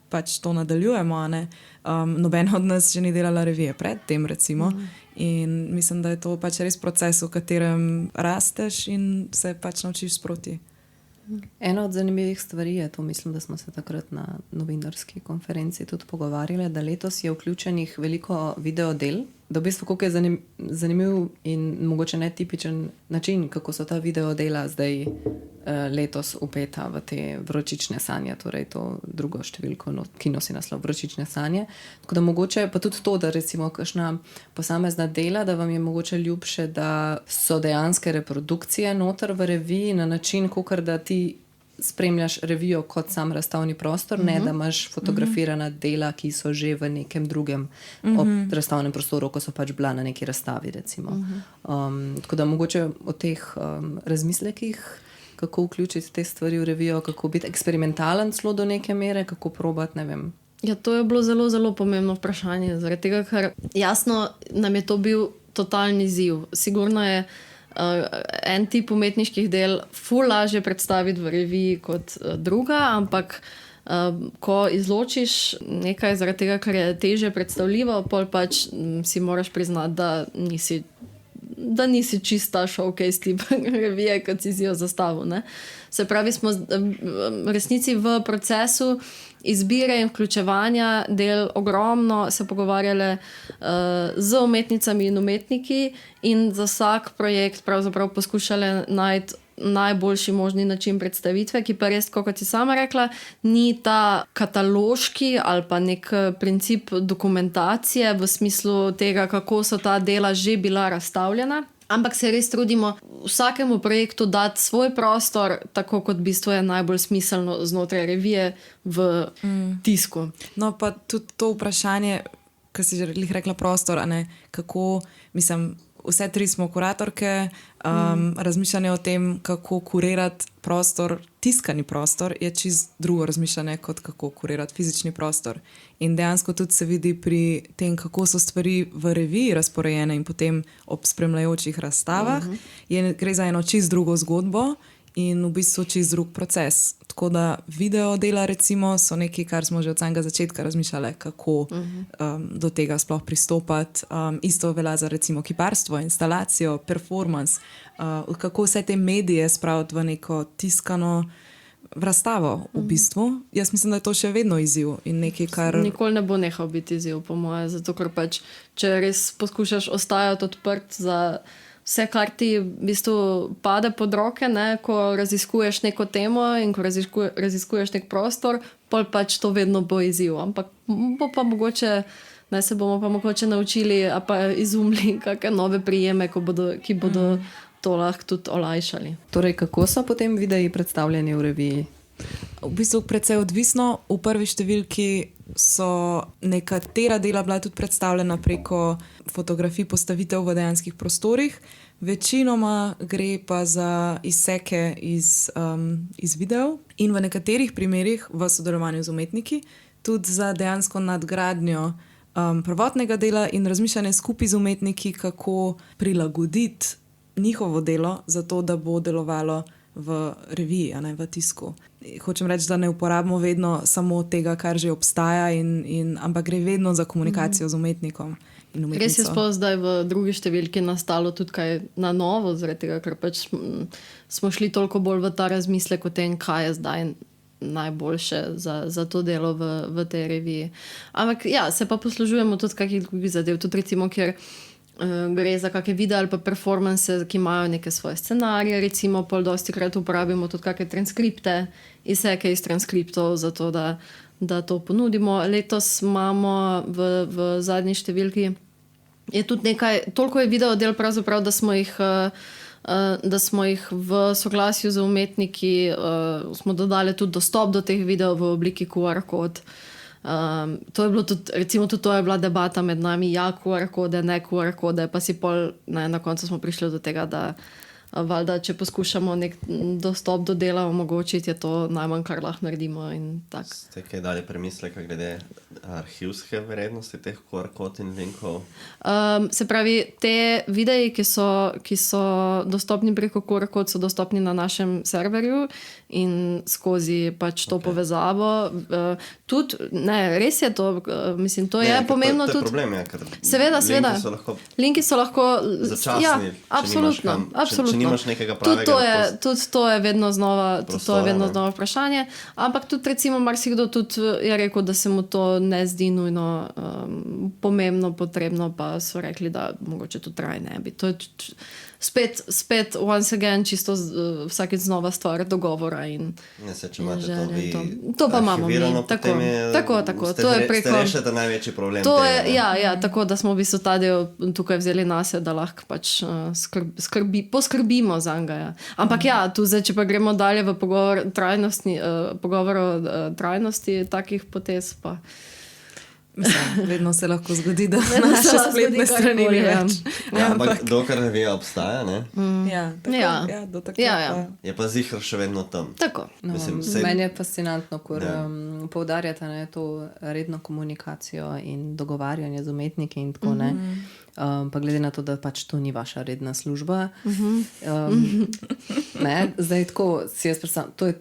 pač to nadaljujemo, a ne. Nobena od nas že ni delala revije pred tem, recimo. In mislim, da je to pač res proces, v katerem rasteš in se pač naučiš sproti. Ena od zanimivih stvari je to, mislim, da smo se takrat na novinarski konferenci tudi pogovarjali, da letos je vključenih veliko videodel, da v bistvu koliko je zanimiv in mogoče netipičen način, kako so ta videodela zdaj letos upeta v te vročične sanje, torej to drugo številko, ki nosi naslov Vročične sanje. Tako da mogoče pa tudi to, da recimo kakšna posamezna dela, da vam je mogoče ljubše, da so dejanske reprodukcije noter v reviji na način, kakor da ti spremljaš revijo kot sam razstavni prostor, ne da imaš fotografirana dela, ki so že v nekem drugem razstavnem prostoru, ko so pač bila na neki razstavi, recimo. Tako da mogoče o teh razmislekih, kako vključiti te stvari v revijo, kako biti eksperimentalen celo do neke mere, kako probati, ne vem. Ja, to je bilo zelo, zelo pomembno vprašanje, zaradi tega, ker jasno nam je to bil totalni izziv. Sigurno je en tip umetniških del ful lažje predstaviti v reviji kot druga, ampak ko izločiš nekaj zaradi tega, ker je težje predstavljivo, pol pač si moraš priznati, da nisi čista showcase tip revije, kot si jo zastavil. Ne? Se pravi, smo v resnici v procesu izbire in vključevanja del ogromno se pogovarjale z umetnicami in umetniki in za vsak projekt pravzaprav poskušale najti najboljši možni način predstavitve, ki pa res, kot si sama rekla, ni ta kataloški ali pa nek princip dokumentacije v smislu tega, kako so ta dela že bila razstavljena, ampak se res trudimo vsakemu projektu dati svoj prostor, tako kot v bistvu je najbolj smiselno znotraj revije v tisku. No, pa tudi to vprašanje, ki si že rekla prostor, a ne, kako, mislim, vse tri smo kuratorke, razmišljanje o tem, kako kurirati prostor, tiskani prostor, je čisto drugo razmišljanje, kot kako kurirati fizični prostor. In dejansko tudi se vidi pri tem, kako so stvari v reviji razporejene in potem ob spremljajočih razstavah, gre za eno čisto drugo zgodbo in v bistvu čist drug proces. Tako da video dela recimo so nekaj, kar smo že od samega začetka razmišljali, kako do tega sploh pristopati. Isto velja za recimo kiparstvo, instalacijo, performance, kako vse te medije spraviti v neko tiskano razstavo v bistvu. Jaz mislim, da je to še vedno izziv in nekaj, kar... Nikoli ne bo nehal biti izziv, po moje, zato ker pač, če res poskušaš ostajati odprt za vse, kar ti v bistvu pade pod roke, ne, ko raziskuješ neko temo in ko raziskuješ nek prostor, pol pač to vedno bo izziv. Ampak bo pa mogoče, ne, se bomo pa mogoče naučili, a pa izumili kakšne nove prijeme, ki bodo to lahko tudi olajšali. Torej, kako so potem videi predstavljeni v reviji? V bistvu precej odvisno. V prvi številki so nekatera dela bila tudi predstavljena preko fotografij postavitev v dejanskih prostorih. Večinoma gre pa za izseke iz videov in v nekaterih primerih v sodelovanju z umetniki tudi za dejansko nadgradnjo prvotnega dela in razmišljanje skupaj z umetniki, kako prilagoditi njihovo delo, zato da bo delovalo v reviji, a ne v tisku. Hočem reči, da ne uporabimo vedno samo tega, kar že obstaja, ampak gre vedno za komunikacijo z umetnikom in umetnico. Res je sploh zdaj v drugi številki nastalo tudi kaj na novo, zaradi tega, ker pač smo šli toliko bolj v ta razmislek o tem, kaj je zdaj najboljše za to delo v tej reviji. Ampak ja, se pa poslužujemo tudi kakih drugih zadev, tudi recimo, kjer gre za kakšne videe ali pa performance, ki imajo neke svoje scenarije, recimo pol dosti krat uporabimo tudi kakšne transkripte, izseke iz transkriptov, zato da to ponudimo. Letos imamo v zadnji številki je tudi nekaj, toliko je video del pravzaprav, da smo jih v soglasju z umetniki smo dodali tudi dostop do teh videov v obliki QR kod. To je bilo tudi, recimo tudi to je bila debata med nami, ja, QR kode, ne QR kode, pa si pol, ne, na koncu smo prišli do tega, da valjda, če poskušamo nek dostop do dela omogočiti, je to najmanj, kar lahko naredimo in tak. Ste kaj dali premisleka glede arhivske vrednosti teh QR kod in linkov? Se pravi, te videi, ki so dostopni preko QR kod, so dostopni na našem serverju in skozi pač to povezavo. Tudi, ne, res je to, mislim, to je pomembno tudi. To je problem, ja, ker seveda. Linki so lahko začasni, ja, absolutno. Če nimaš nekega pravega. Tudi to je vedno znova vprašanje. Ampak tudi recimo marsikdo tudi je rekel, da se mu to ne zdi nujno pomembno, potrebno, pa so rekli, da mogoče to traj ne bi. To je spet once again čisto vsakeč znova stvar dogovora in ja, če imate to vi to pa imamo mi. Tako. To je preko... Ste rešite največji problem to tega. Ja, tako da smo v bistvu ta del tukaj vzeli nase, da lahko pač poskrbimo za njega. Ja. Ampak ja, tu zdaj, če pa gremo dalje v pogovor o trajnosti takih potez, pa mislim, vedno se lahko zgodi, da naše spletne strani ni več. Ja, ampak dokler revija obstaja, ne? Do takrat. Je pa ziher še vedno tam. Tako. Meni je fascinantno, ko poudarjate to redno komunikacijo in dogovarjanje z umetniki in tako ne. Pa glede na to, da pač to ni vaša redna služba. Zdaj tako si jaz predstavljam, to je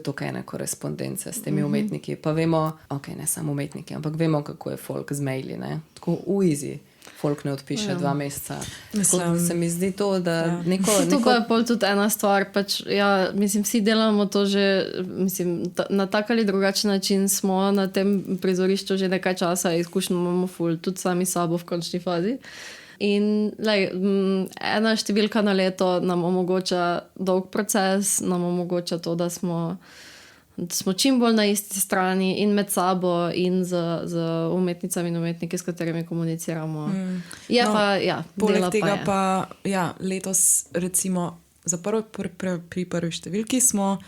toliko ene korespondence s temi umetniki, pa vemo, ne samo umetniki, ampak vemo, kako je folk z maili, ne? Tako easy. Folk ne odpiše 2 meseca. Se mi zdi to, da To pa je pol tudi ena stvar, pač, ja, mislim, vsi delamo to že, mislim, na tak ali drugačen način smo na tem prizorišču že nekaj časa, izkušnjo imamo ful, tudi sami sabo v končni fazi. In ena številka na leto nam omogoča dolg proces, nam omogoča to, da smo čim bolj na isti strani in med sabo in z umetnicami in umetniki, s katerimi komuniciramo. Poleg tega pa letos recimo pri prvi številki smo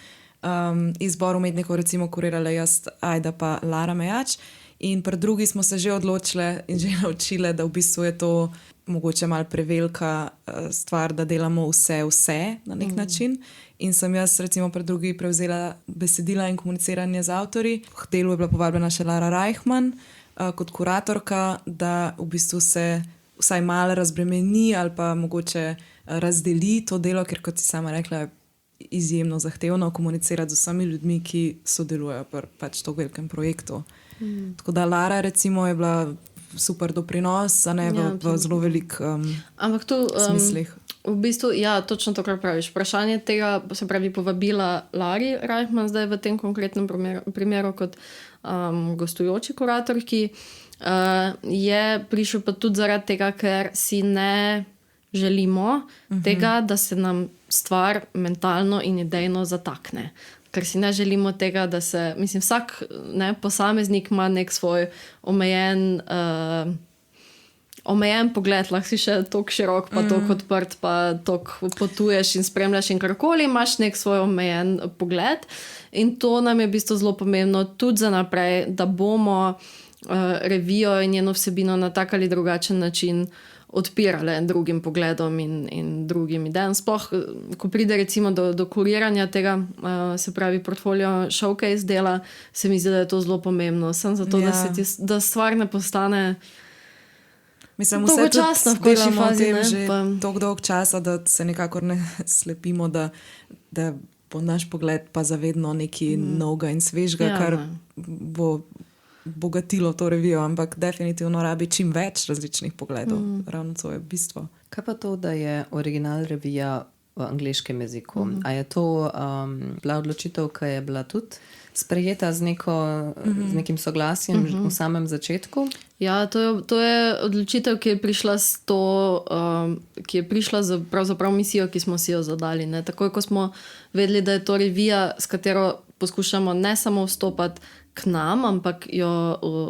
izbor umetnikov recimo kurirali jaz, Ajda pa Lara Mejač, in pri drugi smo se že odločile in že naučile, da v bistvu je to mogoče malo prevelika stvar, da delamo vse na nek način. In sem jaz recimo pri drugi prevzela besedila in komuniciranje z avtorji. K delu je bila povabljena še Lara Reichmann kot kuratorka, da v bistvu se vsaj malo razbremeni ali pa mogoče razdeli to delo, ker kot si sama rekla, izjemno zahtevno komunicirati z vsemi ljudmi, ki sodelujejo pri pač to velikem projektu. Tako da Lara recimo je bila super doprinos, a ne v zelo velik Ampak tu smislih. v bistvu, ja, točno to, kar praviš. Vprašanje tega, se pravi, povabila Lari Reichmann zdaj v tem konkretnem primeru kot gostujoči kuratorki, je prišel pa tudi zaradi tega, ker si ne želimo tega, da se nam stvar mentalno in idejno zatakne. Ker si ne želimo tega, da se, mislim, vsak posameznik ima nek svoj omejen pogled, lahko si še toliko širok, pa toliko odprt, pa toliko potuješ in spremljaš in karkoli, imaš nek svoj omejen pogled. In to nam je v bistvu zelo pomembno tudi za naprej, da bomo revijo in njeno vsebino na tak ali drugačen način odpirale drugim pogledom in drugim idejam. Sploh, ko pride recimo do kuriranja tega, se pravi portfolio showcase dela, se mi zdi, da je to zelo pomembno. Sem zato, da stvar ne postane mislim, vse tudi delamo v tem že toliko dolg časa, da se nekako ne slepimo, da bo naš pogled pa zavedno nekaj novega in svežega, kar bo bogatilo to revijo, ampak definitivno rabi čim več različnih pogledov. Ravno to je bistvo. Kaj pa to, da je original revija v angleškem jeziku? A je to bila odločitev, ki je bila tudi sprejeta z nekim soglasjem v samem začetku? Ja, to je odločitev, ki je prišla ki je prišla z pravzaprav misijo, ki smo si jo zadali. Ne? Takoj, ko smo vedeli, da je to revija, s katero poskušamo ne samo vstopati k nam, ampak jo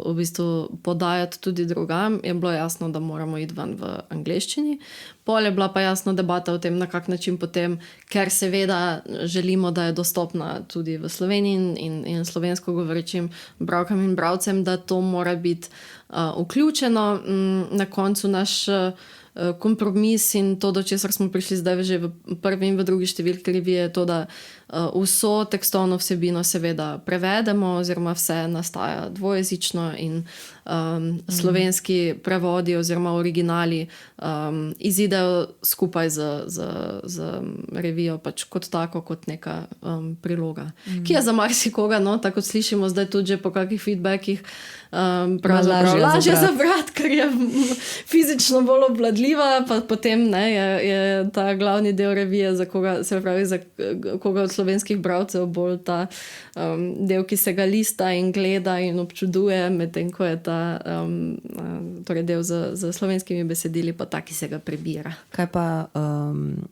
v bistvu podajati tudi drugam, je bilo jasno, da moramo iti ven v angleščini. Pol je bila pa jasno debata o tem, na kak način potem, ker seveda želimo, da je dostopna tudi v Sloveniji in slovensko govorečim bralkam in bralcem, da to mora biti vključeno. Na koncu naš kompromis in to, do česar smo prišli zdaj že v prvi in v drugi številki revije, je to, da vso tekstovno vsebino seveda prevedemo, oziroma vse nastaja dvojezično in slovenski prevodi oziroma originali izidejo skupaj z revijo pač kot tako, kot neka priloga. Ki je za marsikoga, tako slišimo zdaj tudi že po kakih feedbackih, pravzaprav lažje zabrati, ker je fizično bolj obvladljiva, pa potem je ta glavni del revije, za koga, se pravi, za koga od slovenskih bralcev bolj ta del, ki se ga lista in gleda in občuduje, medtem ko je ta torej del z slovenskimi besedili pa ta, ki se ga prebira. Kaj pa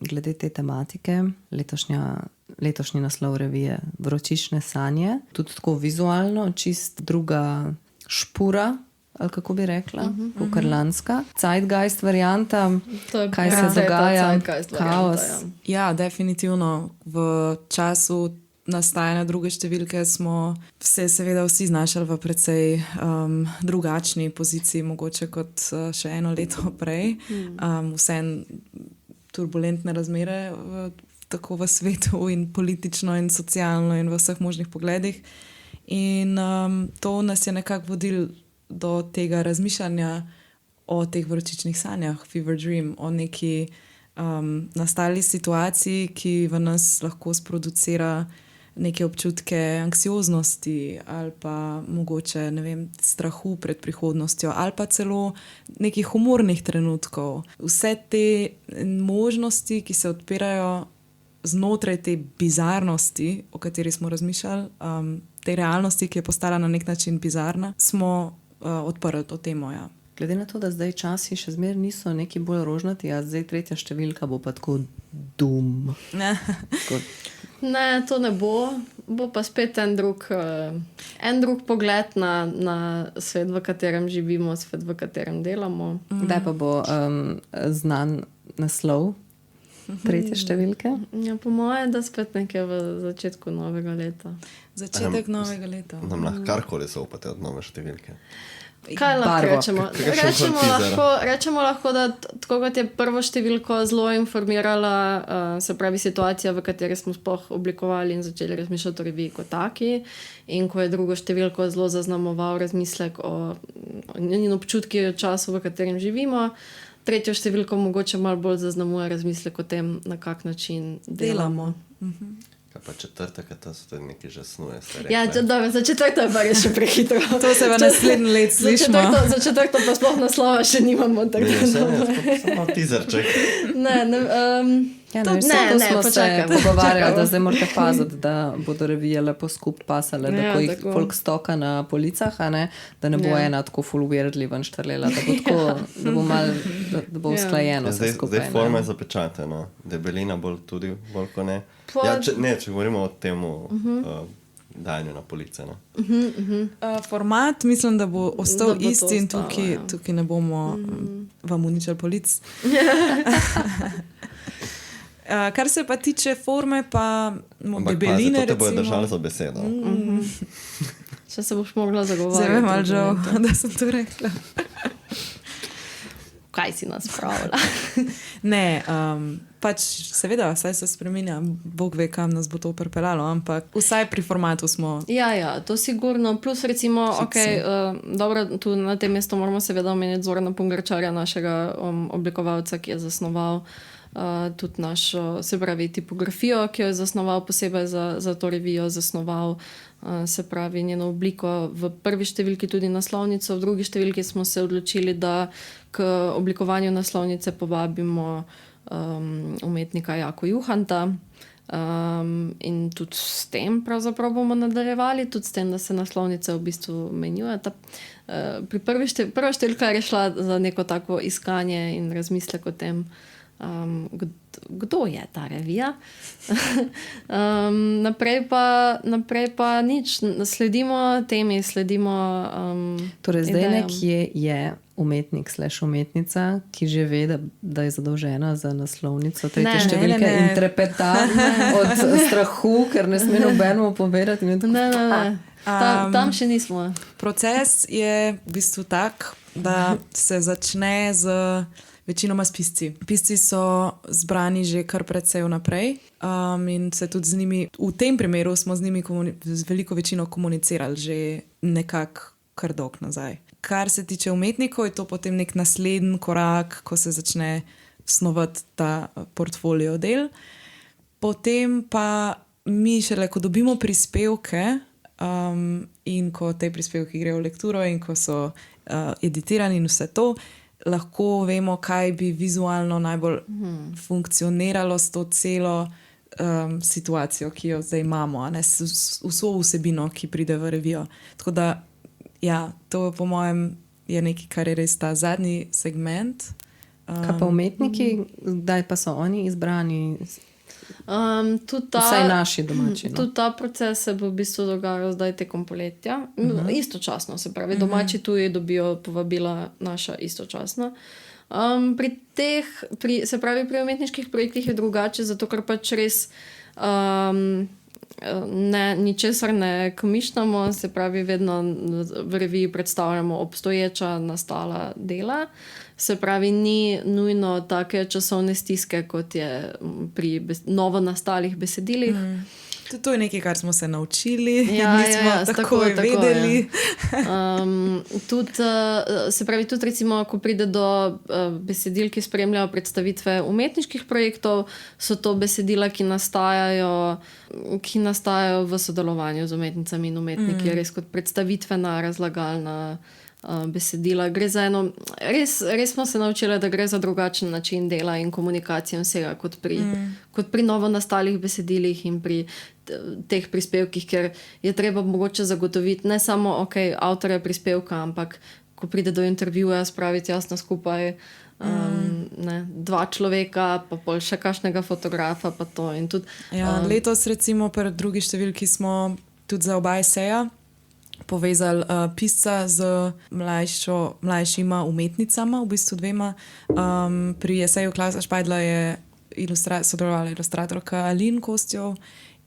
glede te tematike, letošnji naslov revije Vročične sanje, tudi tako vizualno, čist druga špura, ali kako bi rekla, kakor lanska. Zeitgeist varianta, kaj se dogaja, kaos. Ja, definitivno. V času nastajanja druge številke smo se seveda vsi znašali v precej drugačni poziciji, mogoče kot še eno leto prej. Vseeno turbulentne razmere tako v svetu in politično in socialno in v vseh možnih pogledih. In to nas je nekako vodilo do tega razmišljanja o teh vročičnih sanjah, fever dream, o neki nastali situaciji, ki v nas lahko sproducira neke občutke anksioznosti ali pa mogoče, ne vem, strahu pred prihodnostjo ali pa celo nekih humornih trenutkov. Vse te možnosti, ki se odpirajo znotraj te bizarnosti, o kateri smo razmišljali, te realnosti, ki je postala na nek način bizarna, smo odprli to temo, ja. Glede na to, da zdaj časi še zmeraj niso neki bolj rožnati, a zdaj tretja številka bo pa tako dum. Ne, to ne bo. Bo pa spet en drug pogled na svet, v katerem živimo, svet, v katerem delamo. Kdaj pa bo znan naslov tretje številke? Ja, po moje, da spet nekje v začetku novega leta. Začetek novega leta. Nam lahko karkoli se upate od nove številke. Kaj lahko rečemo? Rečemo lahko, da tako kot je prvo številko zelo informirala, se pravi situacija, v kateri smo sploh oblikovali in začeli razmišljati o reviji kot taki, in ko je drugo številko zelo zaznamoval razmislek in občutki o času, v katerem živimo, tretjo številko mogoče malo bolj zaznamuje razmislek o tem, na kak način delamo. Kaj pa četrtek, to so tudi neki že snuje. Ja, dobro, za četrto je pa res še prehitro. To se v naslednji let slišimo. Za četrto pa sploh naslova še nimamo. Samo tizerček. To smo se pogovarjali, da zdaj morate paziti, da bodo revije lepo skupaj pasale, da ko jih folk stoka na policah, da ne bo ena tako full weirdly ven štrlela, da bo malo, da bo usklajeno vse skupaj. Zdaj forma je zapečatena, debelina bolj tudi, bolj ko ne. Če govorimo o temu dajanju na police. Format mislim, da bo ostal isti in tukaj ne bomo vam uničali polic. Kar se pa tiče forme, pa debeline, recimo. To te bojo držali za besedo. Če se boš mogla zagovarjati. Zdaj me malo žal, da sem to rekla. Kaj si nas pravila? Ne, pač seveda, vsaj se spreminja. Bog ve, kam nas bo to pripeljalo, ampak vsaj pri formatu smo. Ja, to sigurno. Plus recimo, dobro, tu na tem mestu moramo seveda omeniti Zorana Pungarčarja, našega oblikovalca, ki je zasnoval tudi našo, se pravi, tipografijo, ki jo je zasnoval posebej za to revijo, zasnoval, se pravi, njeno obliko v prvi številki tudi naslovnico, v drugi številki smo se odločili, da k oblikovanju naslovnice povabimo umetnika Jako Juhanta in tudi s tem pravzaprav bomo nadaljevali, tudi s tem, da se naslovnice v bistvu menjujeta. Prva številka je šla za neko tako iskanje in razmislek o tem, kdo je ta revija. Naprej pa nič, sledimo temi, torej zdaj nekje je umetnik / umetnica, ki že ve, da je zadolžena za naslovnico tretje številke in trepeta od strahu, ker ne sme nobenemu povedati. Tam še nismo. Proces je v bistvu tak, da se začne večinoma s pisci. Pisci so zbrani že kar precej vnaprej in se tudi z njimi, v tem primeru smo z njimi z veliko večino komunicirali že nekako kar dolg nazaj. Kar se tiče umetnikov, je to potem nek naslednji korak, ko se začne snovati ta portfolio del. Potem pa mi šele, ko dobimo prispevke in ko te prispevki grejo v lekturo in ko so editirani in vse to, lahko vemo, kaj bi vizualno najbolj funkcioniralo s to celo situacijo, ki jo zdaj imamo, vso vsebino, ki pride v revijo. Tako da, ja, to po mojem je nekaj, kar je res ta zadnji segment. Kaj pa umetniki, kdaj pa so oni izbrani? Vsaj naši domači. Tudi ta proces se bo v bistvu dogajal zdaj tekom poletja. Istočasno, se pravi, domači tuji dobijo povabila naša istočasno. Se pravi, pri umetniških projektih je drugače, zato ker pač res ničesar ne komišljamo, se pravi, vedno v reviji predstavljamo obstoječa nastala dela. Se pravi, ni nujno take časovne stiske, kot je pri novo nastalih besedilih. To je nekaj, kar smo se naučili, nismo takoj vedeli. Se pravi, tudi recimo, ko pride do besedil, ki spremljajo predstavitve umetniških projektov, so to besedila, ki nastajajo v sodelovanju z umetnicami in umetniki, res kot predstavitvena, razlagalna besedila. Gre za eno, res smo se naučili, da gre za drugačen način dela in komunikacije vsega kot pri novo nastalih besedilih in pri teh prispevkih, ker je treba mogoče zagotoviti ne samo avtorja prispevka, ampak ko pride do intervjuja, spraviti jasno skupaj dva človeka, pa pol še kakšnega fotografa, pa to in tudi. Letos recimo pri drugi številki smo tudi za oba eseja povezali pisca z mlajšima umetnicama, v bistvu dvema. Pri eseju Klasa Špajdla je sodelovala ilustratorka Aline Kostjov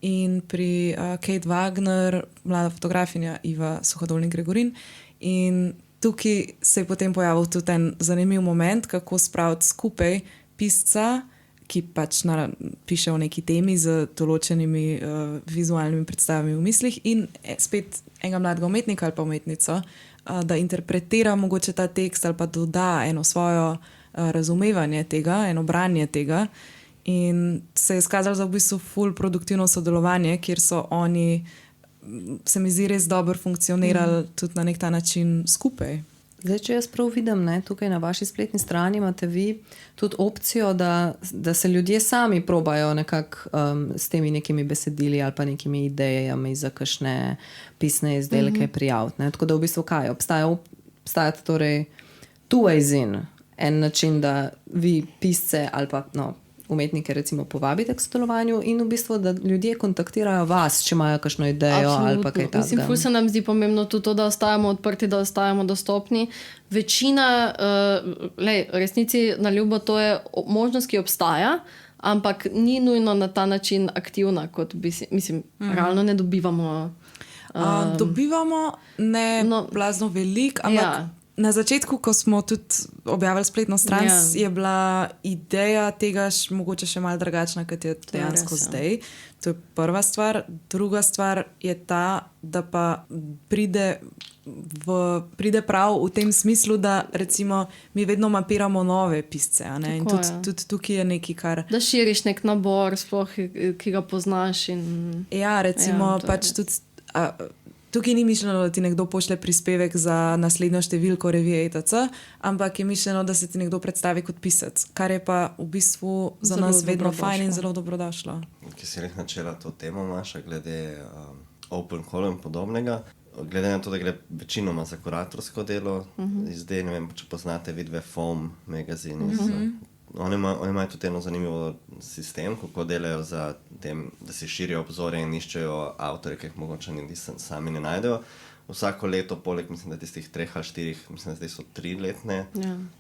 in pri Kate Wagner mlada fotografinja Iva Suhodolnik-Gregorin. In tukaj se je potem pojavil tudi en zanimiv moment, kako spraviti skupaj pisca, ki pač piše o neki temi z določenimi vizualnimi predstavami v mislih in spet enega mladega umetnika ali pa umetnico, da interpretira mogoče ta tekst ali pa doda eno svojo razumevanje tega, eno branje tega. In se je izkazalo za v bistvu ful produktivno sodelovanje, kjer so oni, se mi zdi, res dobro funkcionirali tudi na nek ta način skupaj. Zdaj, če jaz prav vidim, ne, tukaj na vaši spletni strani imate vi tudi opcijo, da se ljudje sami probajo nekako s temi nekimi besedili ali pa nekimi idejami za kakšne pisne izdelke prijaviti. Tako da v bistvu kaj? Obstaja torej two ways in. En način, da vi pisce ali pa umetnike recimo povabite k sodelovanju in v bistvu, da ljudje kontaktirajo vas, če imajo kakšno idejo ali pa kaj takega. Mislim, ful se nam zdi pomembno tudi to, da ostajamo odprti, da ostajamo dostopni. Večina, resnici na ljubo, to je možnost, ki obstaja, ampak ni nujno na ta način aktivna, kot bi si, mislim, realno ne dobivamo. Dobivamo ne blazno veliko, ampak na začetku, ko smo tudi objavili spletno stran, je bila ideja tega mogoče še malo drugačna, kot je dejansko zdaj. To je prva stvar. Druga stvar je ta, da pa pride prav v tem smislu, da recimo mi vedno mapiramo nove pisce. In tudi tukaj je nekaj, kar... Da širiš nek nabor, sploh, ki ga poznaš. Ja, recimo pač tudi... Tukaj ni mišljeno, da ti nekdo pošlje prispevek za naslednjo številko revije ETC, ampak je mišljeno, da se ti nekdo predstavi kot pisec, kar je pa v bistvu za nas vedno fajn in zelo dobrodošlo. Ki si rekel načela to temo, Maša, glede open call in podobnega, glede na to, da gre večinoma za kuratorsko delo, zdaj ne vem, če poznate vidve FOM magazin iz... Oni imajo tudi eno zanimivo sistem, kako delajo za tem, da si širijo obzorje in iščejo avtorje, ki jih mogoče sami ne najdejo. Vsako leto, poleg mislim, da tistih 3 ali 4, mislim, da zdaj so 3-letne,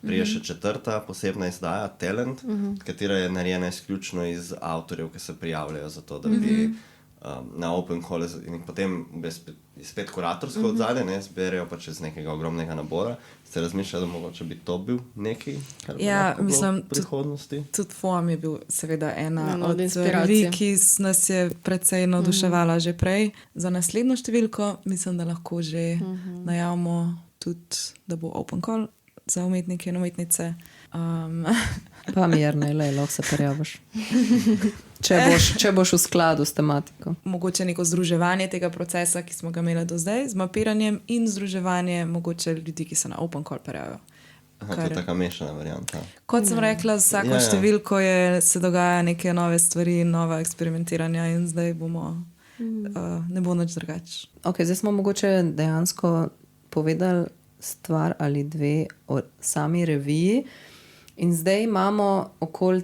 prije še 4. posebna izdaja, Talent, katera je narejena izključno iz avtorjev, ki se prijavljajo za to, da bi na open call in potem spet kuratorsko odzadje, zberejo pač iz nekega ogromnega nabora. Ste razmišljali, da mogoče bi to bil nekaj, kar bi lahko bilo v prihodnosti? Tudi FOM je bil seveda ena od revij, ki nas je precej navduševala že prej. Za naslednjo številko mislim, da lahko že najavimo tudi, da bo open call za umetnike in umetnice. Pa mirno, lahko se prijaviš. Če boš v skladu s tematiko. Mogoče neko združevanje tega procesa, ki smo ga imeli do zdaj, z mapiranjem in združevanje mogoče ljudi, ki se na open call prijavijo. To je taka mešana varianta. Kot sem rekla, z vsako številko se dogaja neke nove stvari, nova eksperimentiranja in zdaj ne bo nič drugače. Ok, zdaj smo mogoče dejansko povedali stvar ali dve o sami reviji in zdaj imamo okoli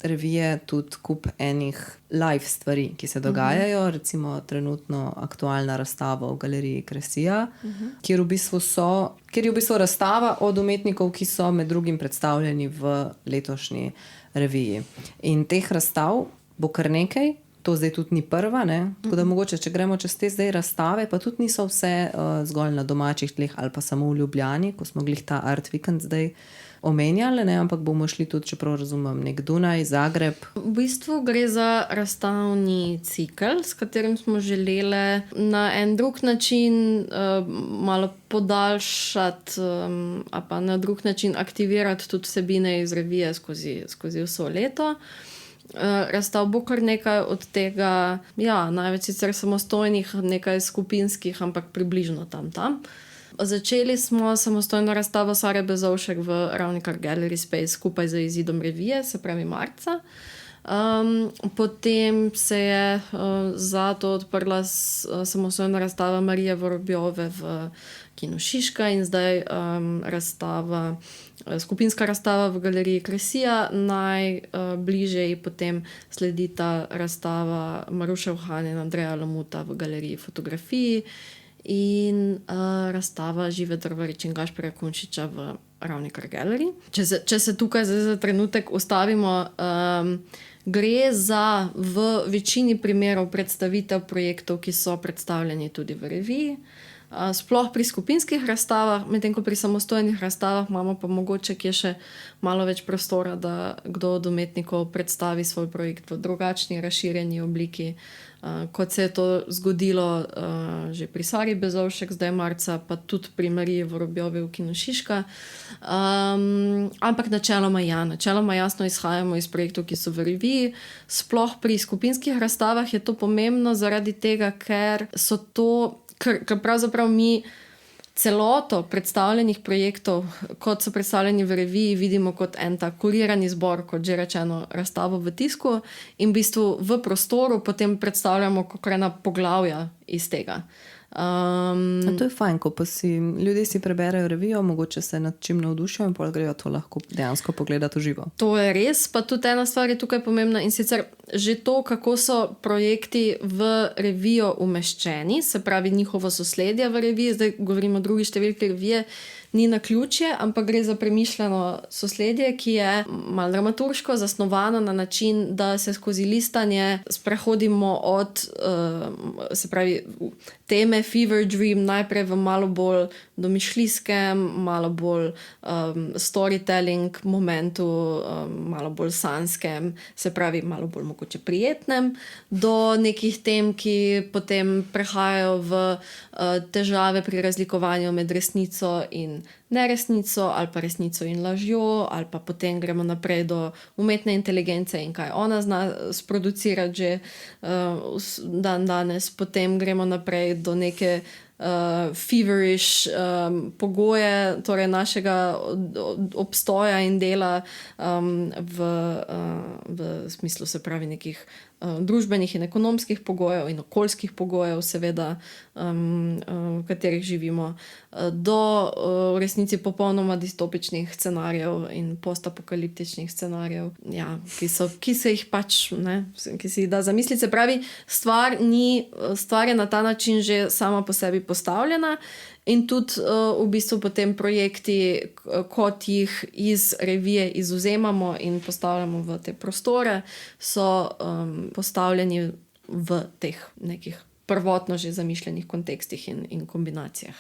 revije tudi kup enih live stvari, ki se dogajajo, recimo trenutno aktualna razstava v galeriji Kresija, kjer je v bistvu razstava od umetnikov, ki so med drugim predstavljeni v letošnji reviji. In teh razstav bo kar nekaj, to zdaj tudi ni prva, tako da mogoče, če gremo čez te zdaj razstave, pa tudi niso vse zgolj na domačih tleh ali pa samo v Ljubljani, ko smo glih ta Art Weekend zdaj omenjali, ampak bomo šli tudi, čeprav razumem, nek Dunaj, Zagreb. V bistvu gre za razstavni cikel, s katerim smo želeli na en drug način malo podaljšati, a pa na drug način aktivirati tudi vsebine iz revije skozi vso leto. Razstav bo kar nekaj od tega, največ sicer samostojnih, nekaj skupinskih, ampak približno tam. Začeli smo samostojno razstavo Sare Bezovšek v Ravnikar Gallery Space skupaj z izidom revije, se pravi marca. Potem se je za to odprla samostojna razstava Marije Vorobjove v Kinu Šiška in zdaj skupinska razstava v galeriji Kresija. Najbližje ji potem sledi ta razstava Maruše Uhan in Andreja Lamuta v galeriji Fotografiji in razstava Žive Drvarič in Gašperja Kunčiča v Ravnikar Gallery. Če se tukaj za trenutek ustavimo, gre za v večini primerov predstavitev projektov, ki so predstavljeni tudi v reviji. Sploh pri skupinskih razstavah, medtem ko pri samostojnih razstavah imamo pa mogoče kje še malo več prostora, da kdo od umetnikov predstavi svoj projekt v drugačni, razširjeni obliki. kot se je to zgodilo že pri Sari Bezovšek, zdaj marca, pa tudi pri Mariji Vorobjovi v Kinu Šiška. Ampak načeloma jasno izhajamo iz projektov, ki so v reviji. Sploh pri skupinskih razstavah je to pomembno zaradi tega, ker so to, ker pravzaprav mi celoto predstavljenih projektov, kot so predstavljeni v reviji, vidimo kot en tak kurirani zbor, kot že rečeno, razstavo v tisku in v bistvu v prostoru potem predstavljamo kot ena poglavja iz tega. To je fajn, ko pa ljudje si preberejo revijo, mogoče se nad čim navdušijo in pol grejo to lahko dejansko pogledati v živo. To je res, pa tudi ena stvar je tukaj pomembna in sicer že to, kako so projekti v revijo umeščeni, se pravi njihovo sosledje v reviji, zdaj govorimo o drugi številki revije, ni naključje, ampak gre za premišljeno sosledje, ki je malo dramaturško zasnovano na način, da se skozi listanje sprehodimo od se pravi teme Fever Dream najprej v malo bolj domišljijskem, malo bolj storytelling momentu, malo bolj sanskem, se pravi malo bolj mogoče prijetnem, do nekih tem, ki potem prehajajo v težave pri razlikovanju med resnico in neresnico ali pa resnico in lažjo, ali pa potem gremo naprej do umetne inteligence in kaj ona zna sproducirati že dan danes, potem gremo naprej do neke feverish pogoje, torej našega obstoja in dela v smislu, se pravi, nekih družbenih in ekonomskih pogojev in okoljskih pogojev, seveda, v katerih živimo, do v resnici popolnoma distopičnih scenarijev in postapokaliptičnih scenarijev, ja, ki se jih pač, ne, ki si jih da zamisliti. Se pravi, stvar je na ta način že sama po sebi postavljena in tudi v bistvu potem projekti, kot jih iz revije izvzemamo in postavljamo v te prostore, so postavljeni v teh nekih prvotno že zamišljenih kontekstih in kombinacijah.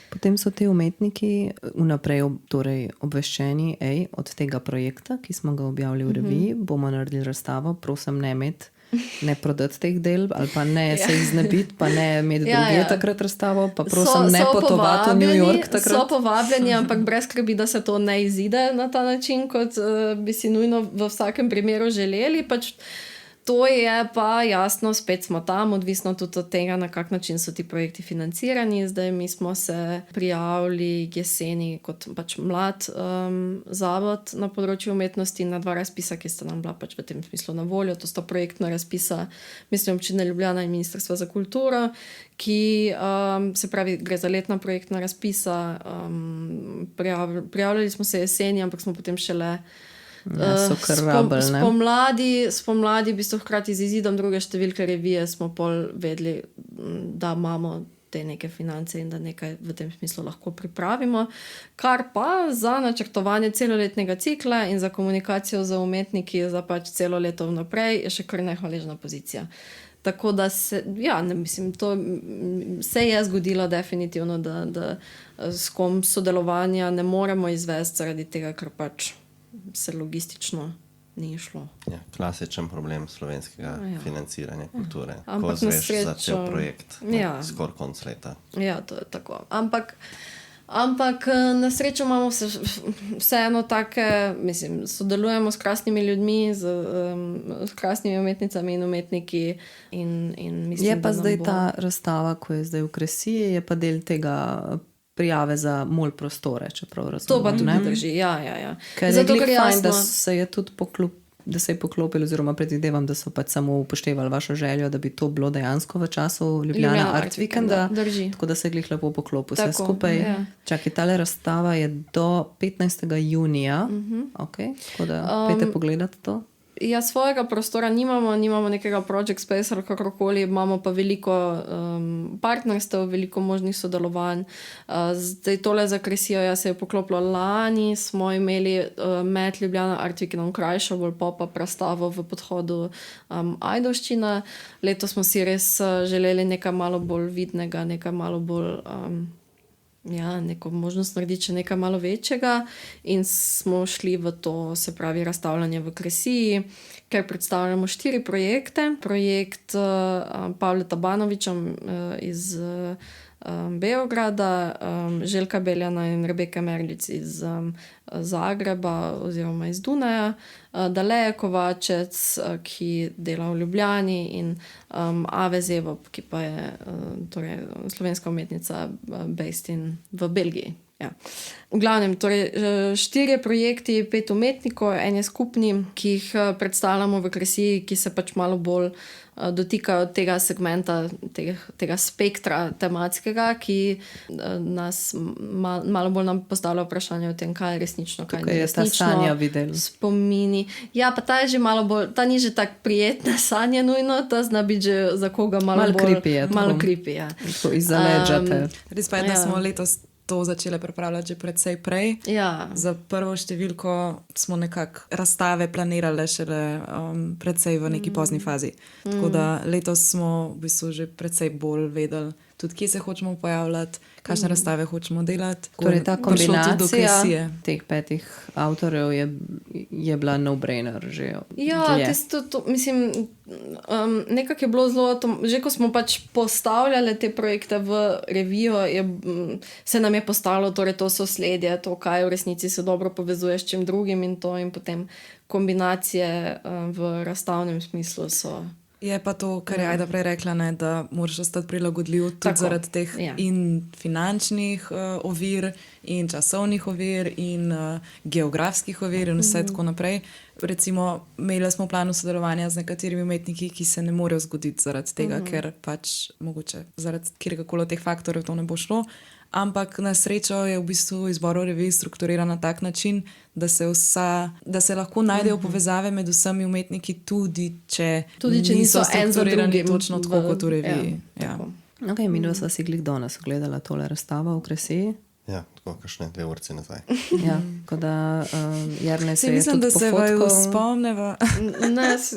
Potem so ti umetniki vnaprej torej obveščeni, od tega projekta, ki smo ga objavili v reviji, bomo naredili razstavo, prosim ne imeti, ne prodati teh del ali pa ne se jih znebiti, pa ne imeti drugje takrat razstavo, pa prosim ne potovati v New York takrat. So povabljeni, ampak brez skrbi, da se to ne izide na ta način, kot bi si nujno v vsakem primeru želeli. Pač to je pa jasno, spet smo tam, odvisno tudi od tega, na kak način so ti projekti financirani. Zdaj mi smo se prijavili jeseni kot pač mlad zavod na področju umetnosti na 2 razpisa, ki sta nam bila pač v tem smislu na voljo. To sta projektna razpisa, mislim, Občine Ljubljana in Ministrstva za kulturo, ki, se pravi, gre za letna projektna razpisa. Prijavljali smo se jeseni, ampak smo potem šele spomladi, v bistvu hkrati z izidom druge številke revije, smo pol vedeli, da imamo te neke finance in da nekaj v tem smislu lahko pripravimo, kar pa za načrtovanje celoletnega cikla in za komunikacijo z umetniki za pač celo leto vnaprej je še kar nehvaležna pozicija. Tako da se, ja, ne mislim, to se je zgodilo definitivno, da s kom sodelovanja ne moremo izvesti zaradi tega, ker pač se logistično ni šlo. Ja, klasičen problem slovenskega financiranja kulture. Ampak ko zveš za cel projekt, skoraj konc leta. Ja, to je tako. Ampak na srečo imamo vseeno take, mislim, sodelujemo s krasnimi ljudmi, s krasnimi umetnicami in umetniki in mislim, je pa zdaj ta razstava, ko je zdaj v Kresiji, je pa del tega prijave za MOL prostore, čeprav razumem. To pa tudi drži, ja. Ker je glih fajn, da se je tudi poklopili, oziroma predvidevam, da so pač samo upoštevali vašo željo, da bi to bilo dejansko v času Ljubljana Art Weekenda, tako da se je glih lepo poklopil vse skupaj. Ja. Čakaj, tale razstava je do 15. junija, tako da pejte pogledati to. Ja, svojega prostora nimamo nekega project space ali kakorkoli, imamo pa veliko partnerstev, veliko možnih sodelovanj. Zdaj tole za Kresijo se je poklopilo lani, smo imeli med Ljubljana Art Weekendom krajšo, bolj pop-up razstavo v podhodu Ajdovščina. Letos smo si res želeli nekaj malo bolj vidnega, nekaj malo bolj neko možnost narediti še nekaj malo večjega in smo šli v to, se pravi, razstavljanje v Kresiji, ker predstavljamo 4 projekte. Projekt Pavleta Banoviča iz Beograda, Željka Beljana in Rebeke Merlic iz Zagreba oziroma iz Dunaja, Daleje Kovačec, ki dela v Ljubljani, in Ave Zevop, ki pa je torej slovenska umetnica based v Belgiji. Ja. V glavnem, torej 4 projekti, 5 umetnikov, en je skupni, ki jih predstavljamo v Kresiji, ki se pač malo bolj dotikajo tega segmenta, tega spektra tematskega, ki nas malo bolj nam postavlja vprašanje o tem, kaj je resnično, kaj ni resnično. Tukaj je ta Sanja videl. Spomini. Ja, pa ta je že malo bolj, ta ni že tak prijetna sanja nujno, ta zna biti že za koga malo bolj creepy. Ja. Tako izzaledžate. Res pa je, da smo letos to začele pripravljati že precej prej. Ja. Za prvo številko smo nekako razstave planirali šele precej v neki pozni fazi. Tako da letos smo v bistvu že precej bolj vedeli tudi, kje se hočemo pojavljati, kakšne razstave hočemo delati. Torej ta kombinacija teh 5 avtorjev je bila no-brainer že. Ja, mislim, nekako je bilo zelo, že ko smo pač postavljali te projekte v revijo, se nam je postalo torej to sosledje, to, kaj v resnici se dobro povezuje s čim drugim in to, in potem kombinacije v razstavnem smislu so. Je pa to, kar je Ajda prej rekla, ne, da moraš ostati prilagodljiv tudi zaradi teh in finančnih ovir in časovnih ovir in geografskih ovir in vse tako naprej. Recimo, imeli smo v planu sodelovanja z nekaterimi umetniki, ki se ne morejo zgoditi zaradi tega, ker pač mogoče zaradi kjerkoli teh faktorjev to ne bo šlo. Ampak na srečo je v bistvu izbor v reviji strukturiran na tak način, da se lahko najdejo povezave med vsemi umetniki, tudi če niso strukturirani točno tako kot v reviji. Ja. Okay, minula sva si glih danes ogledala tole razstavo v Kresiji. Ja, tako kakšne 2 ure nazaj. Ja, tako da Jernej se je mislim, tudi da se vaju spomneva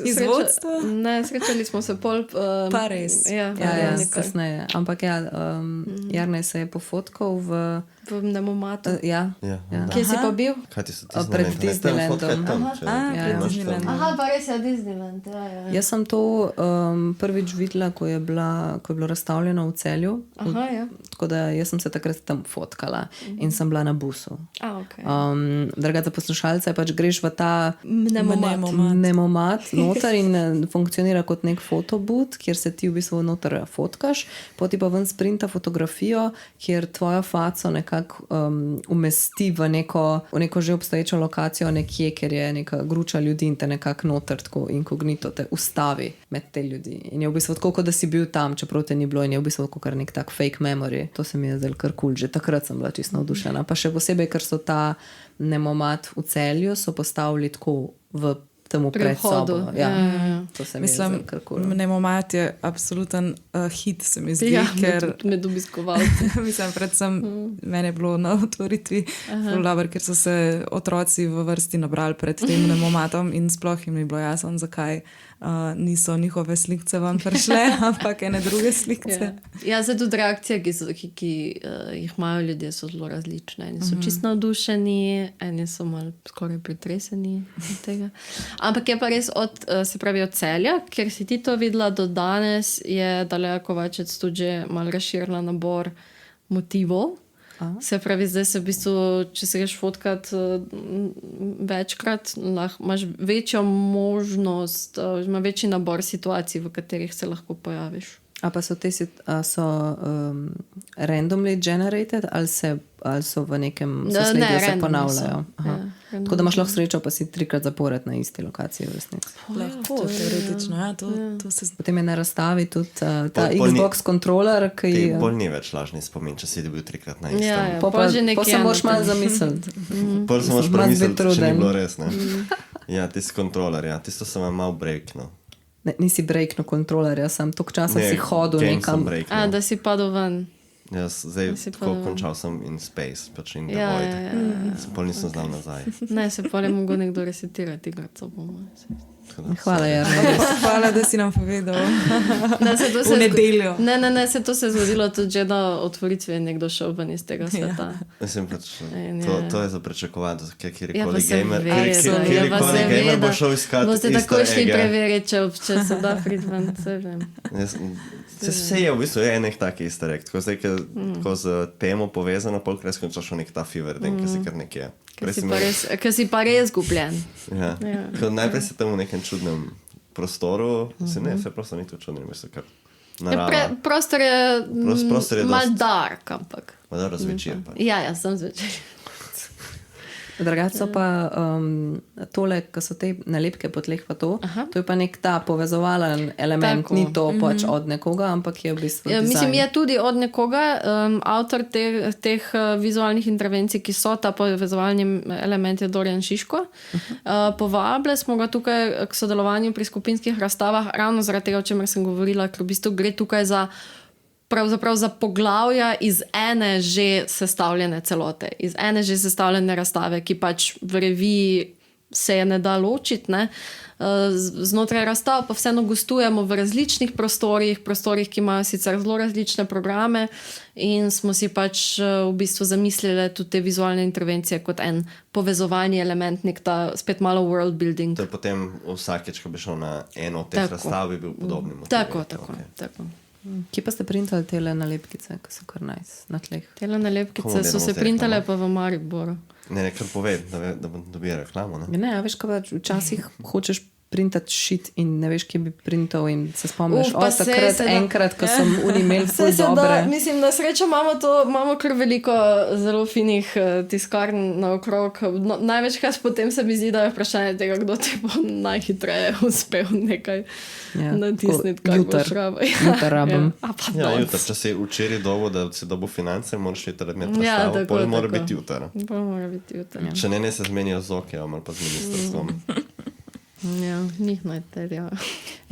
iz vodstva. Ne, srečali smo se pol. Pa res. Ja, kasneje. Ampak ja, Jernej se je pofotkal v Nemomatu. Ja. Kje si pa bil? Kaj ti so Pred Disneylandom. Pred Disneylandom. Aha, pa res je Disneyland. Jaz sem to prvič videla, ko je bilo razstavljeno v Celju. Aha, ja. Tako da jaz sem se takrat tam fotkala in sem bila na busu. Okay. Druga za poslušalce pač greš v ta Nemomat noter in funkcionira kot nek fotobut, kjer se ti v bistvu noter fotkaš, poti pa ven sprinta fotografijo, kjer tvojo faco nekako umesti v neko že obstoječo lokacijo nekje, ker je neka gruča ljudi in te nekako noter tako inkognito te ustavi med te ljudi. In je v bistvu tako, kot da si bil tam, čeprav te ni bilo, in je v bistvu kar nek tak fake memory. To se mi je zdelo kar cool. Že takrat sem bila čisto navdušena. Pa še posebej, ker so ta Nemomat v Celju so postavili tako v temu predsobo. Ja. To se mi je zdelo kar cool. Nemomat je absoluten hit, se mi zdi, ker med obiskovalci. Mislim, predvsem mene je bilo na otvoritvi dobro, ker so se otroci v vrsti nabrali pred tem Nemomatom in sploh jim ni bilo jasno, zakaj niso njihove slikce vam prišle, ampak ene druge slikce. Ja, zdaj tudi reakcije, ki jih imajo ljudje, so zelo različne. Eni so čisto navdušeni, eni so malo skoraj pretreseni od tega. Ampak je pa res od Celja, ker si ti to videla do danes, je Daleja Kovačec tudi že malo razširila nabor motivov. Se pravi, zdaj se v bistvu, če se greš fotkat večkrat, imaš večjo možnost, ima večji nabor situacij, v katerih se lahko pojaviš. A pa so te randomly generated ali so v nekem sosledju se ponavljajo? Tako da imaš lahko srečo, pa si 3krat zapored na isti lokaciji v resnici. Lahko, teoretično, ja. Potem je na razstavi tudi ta Xbox kontroler, ki bolj ni več lažni spomin, če si dobil 3krat na istem. Ja, pa se moraš malo zamisliti. Pol se moraš premisliti, če ni bilo res. Ja, tisti kontroler, ja, tisto sem malo breaknul. Ne, nisi breakno kontrolerja, sem toliko časa si hodil nekam. Da si padel ven. Jaz zdaj tako končal sem in space, pač in the void. Pol nisem znal nazaj. Ne, se pol je mogel nekdo resetirati igrati. Hvala, Jarno. Hvala, da si nam povedal. V nedeljo. Ne, to se je zgodilo tudi že na otvoritvi, je nekdo šel ven iz tega sveta. Mislim, to je za pričakovati, Ja, kjerkoli gamer bo šel iskati. Boste takoj šli preveriti, če se da priti ven, se vem. Vse je v bistvu enek taki easter egg, tako zdaj, ko z temo povezano, polkrat skončaš v nek ta fever, ki si kar nekje. Ker si pa res gubljen. Ja. Najprej si tam v nekem čudnem prostoru, vse prostor ni to čudno, mislim, kar narava. Prostor je mal dark, ampak. Mal dobro zvečer. Ja, sem zvečer. Drugače so pa tole, ko so te nalepke po tleh pa to je pa nek ta povezovalen element, tako. Ni to pač od nekoga, ampak je v bistvu dizajn. Mislim, je tudi od nekoga, avtor teh vizualnih intervencij, ki so ta povezovalni element je Dorian Šiško. Povabili smo ga tukaj k sodelovanju pri skupinskih razstavah, ravno zaradi tega, o čemer sem govorila, ker v bistvu gre tukaj pravzaprav za poglavja iz ene že sestavljene celote, iz ene že sestavljene razstave, ki pač v reviji se je ne da ločiti. Ne? Znotraj razstav pa vseeno gostujemo v različnih prostorih, ki imajo sicer zelo različne programe in smo si pač v bistvu zamislili tudi te vizualne intervencije kot en povezovalni element, nek ta spet malo world building. To je potem vsakeč, ko bi šel na eno od teh razstav, bi bil podobni motiv. Tako. Kje pa ste printali tele nalepkice, ki so kar nice na tleh? Tele nalepkice so se printale pa v Mariboru. Ne, kar poved, da bom dobil reklamo. Ne, veš, kaj včasih hočeš printati shit in ne veš, kje bi printal in se spomniš, enkrat, ko sem imel ful dobre. Mislim, na srečo imamo kar veliko zelo finih tiskarn naokrog. Največkrat potem se mi zdi, da je vprašanje tega, kdo ti bo najhitreje uspel nekaj natisniti, kar boš rabil. Jutr rabim. Jutr, če si včeraj dobo, da si dobil finance, moraš jutr imeti razstavo, pol mora biti jutr. Če ne se zmenijo z okeom ali pa z ministrstvom. Ja, njih najterja.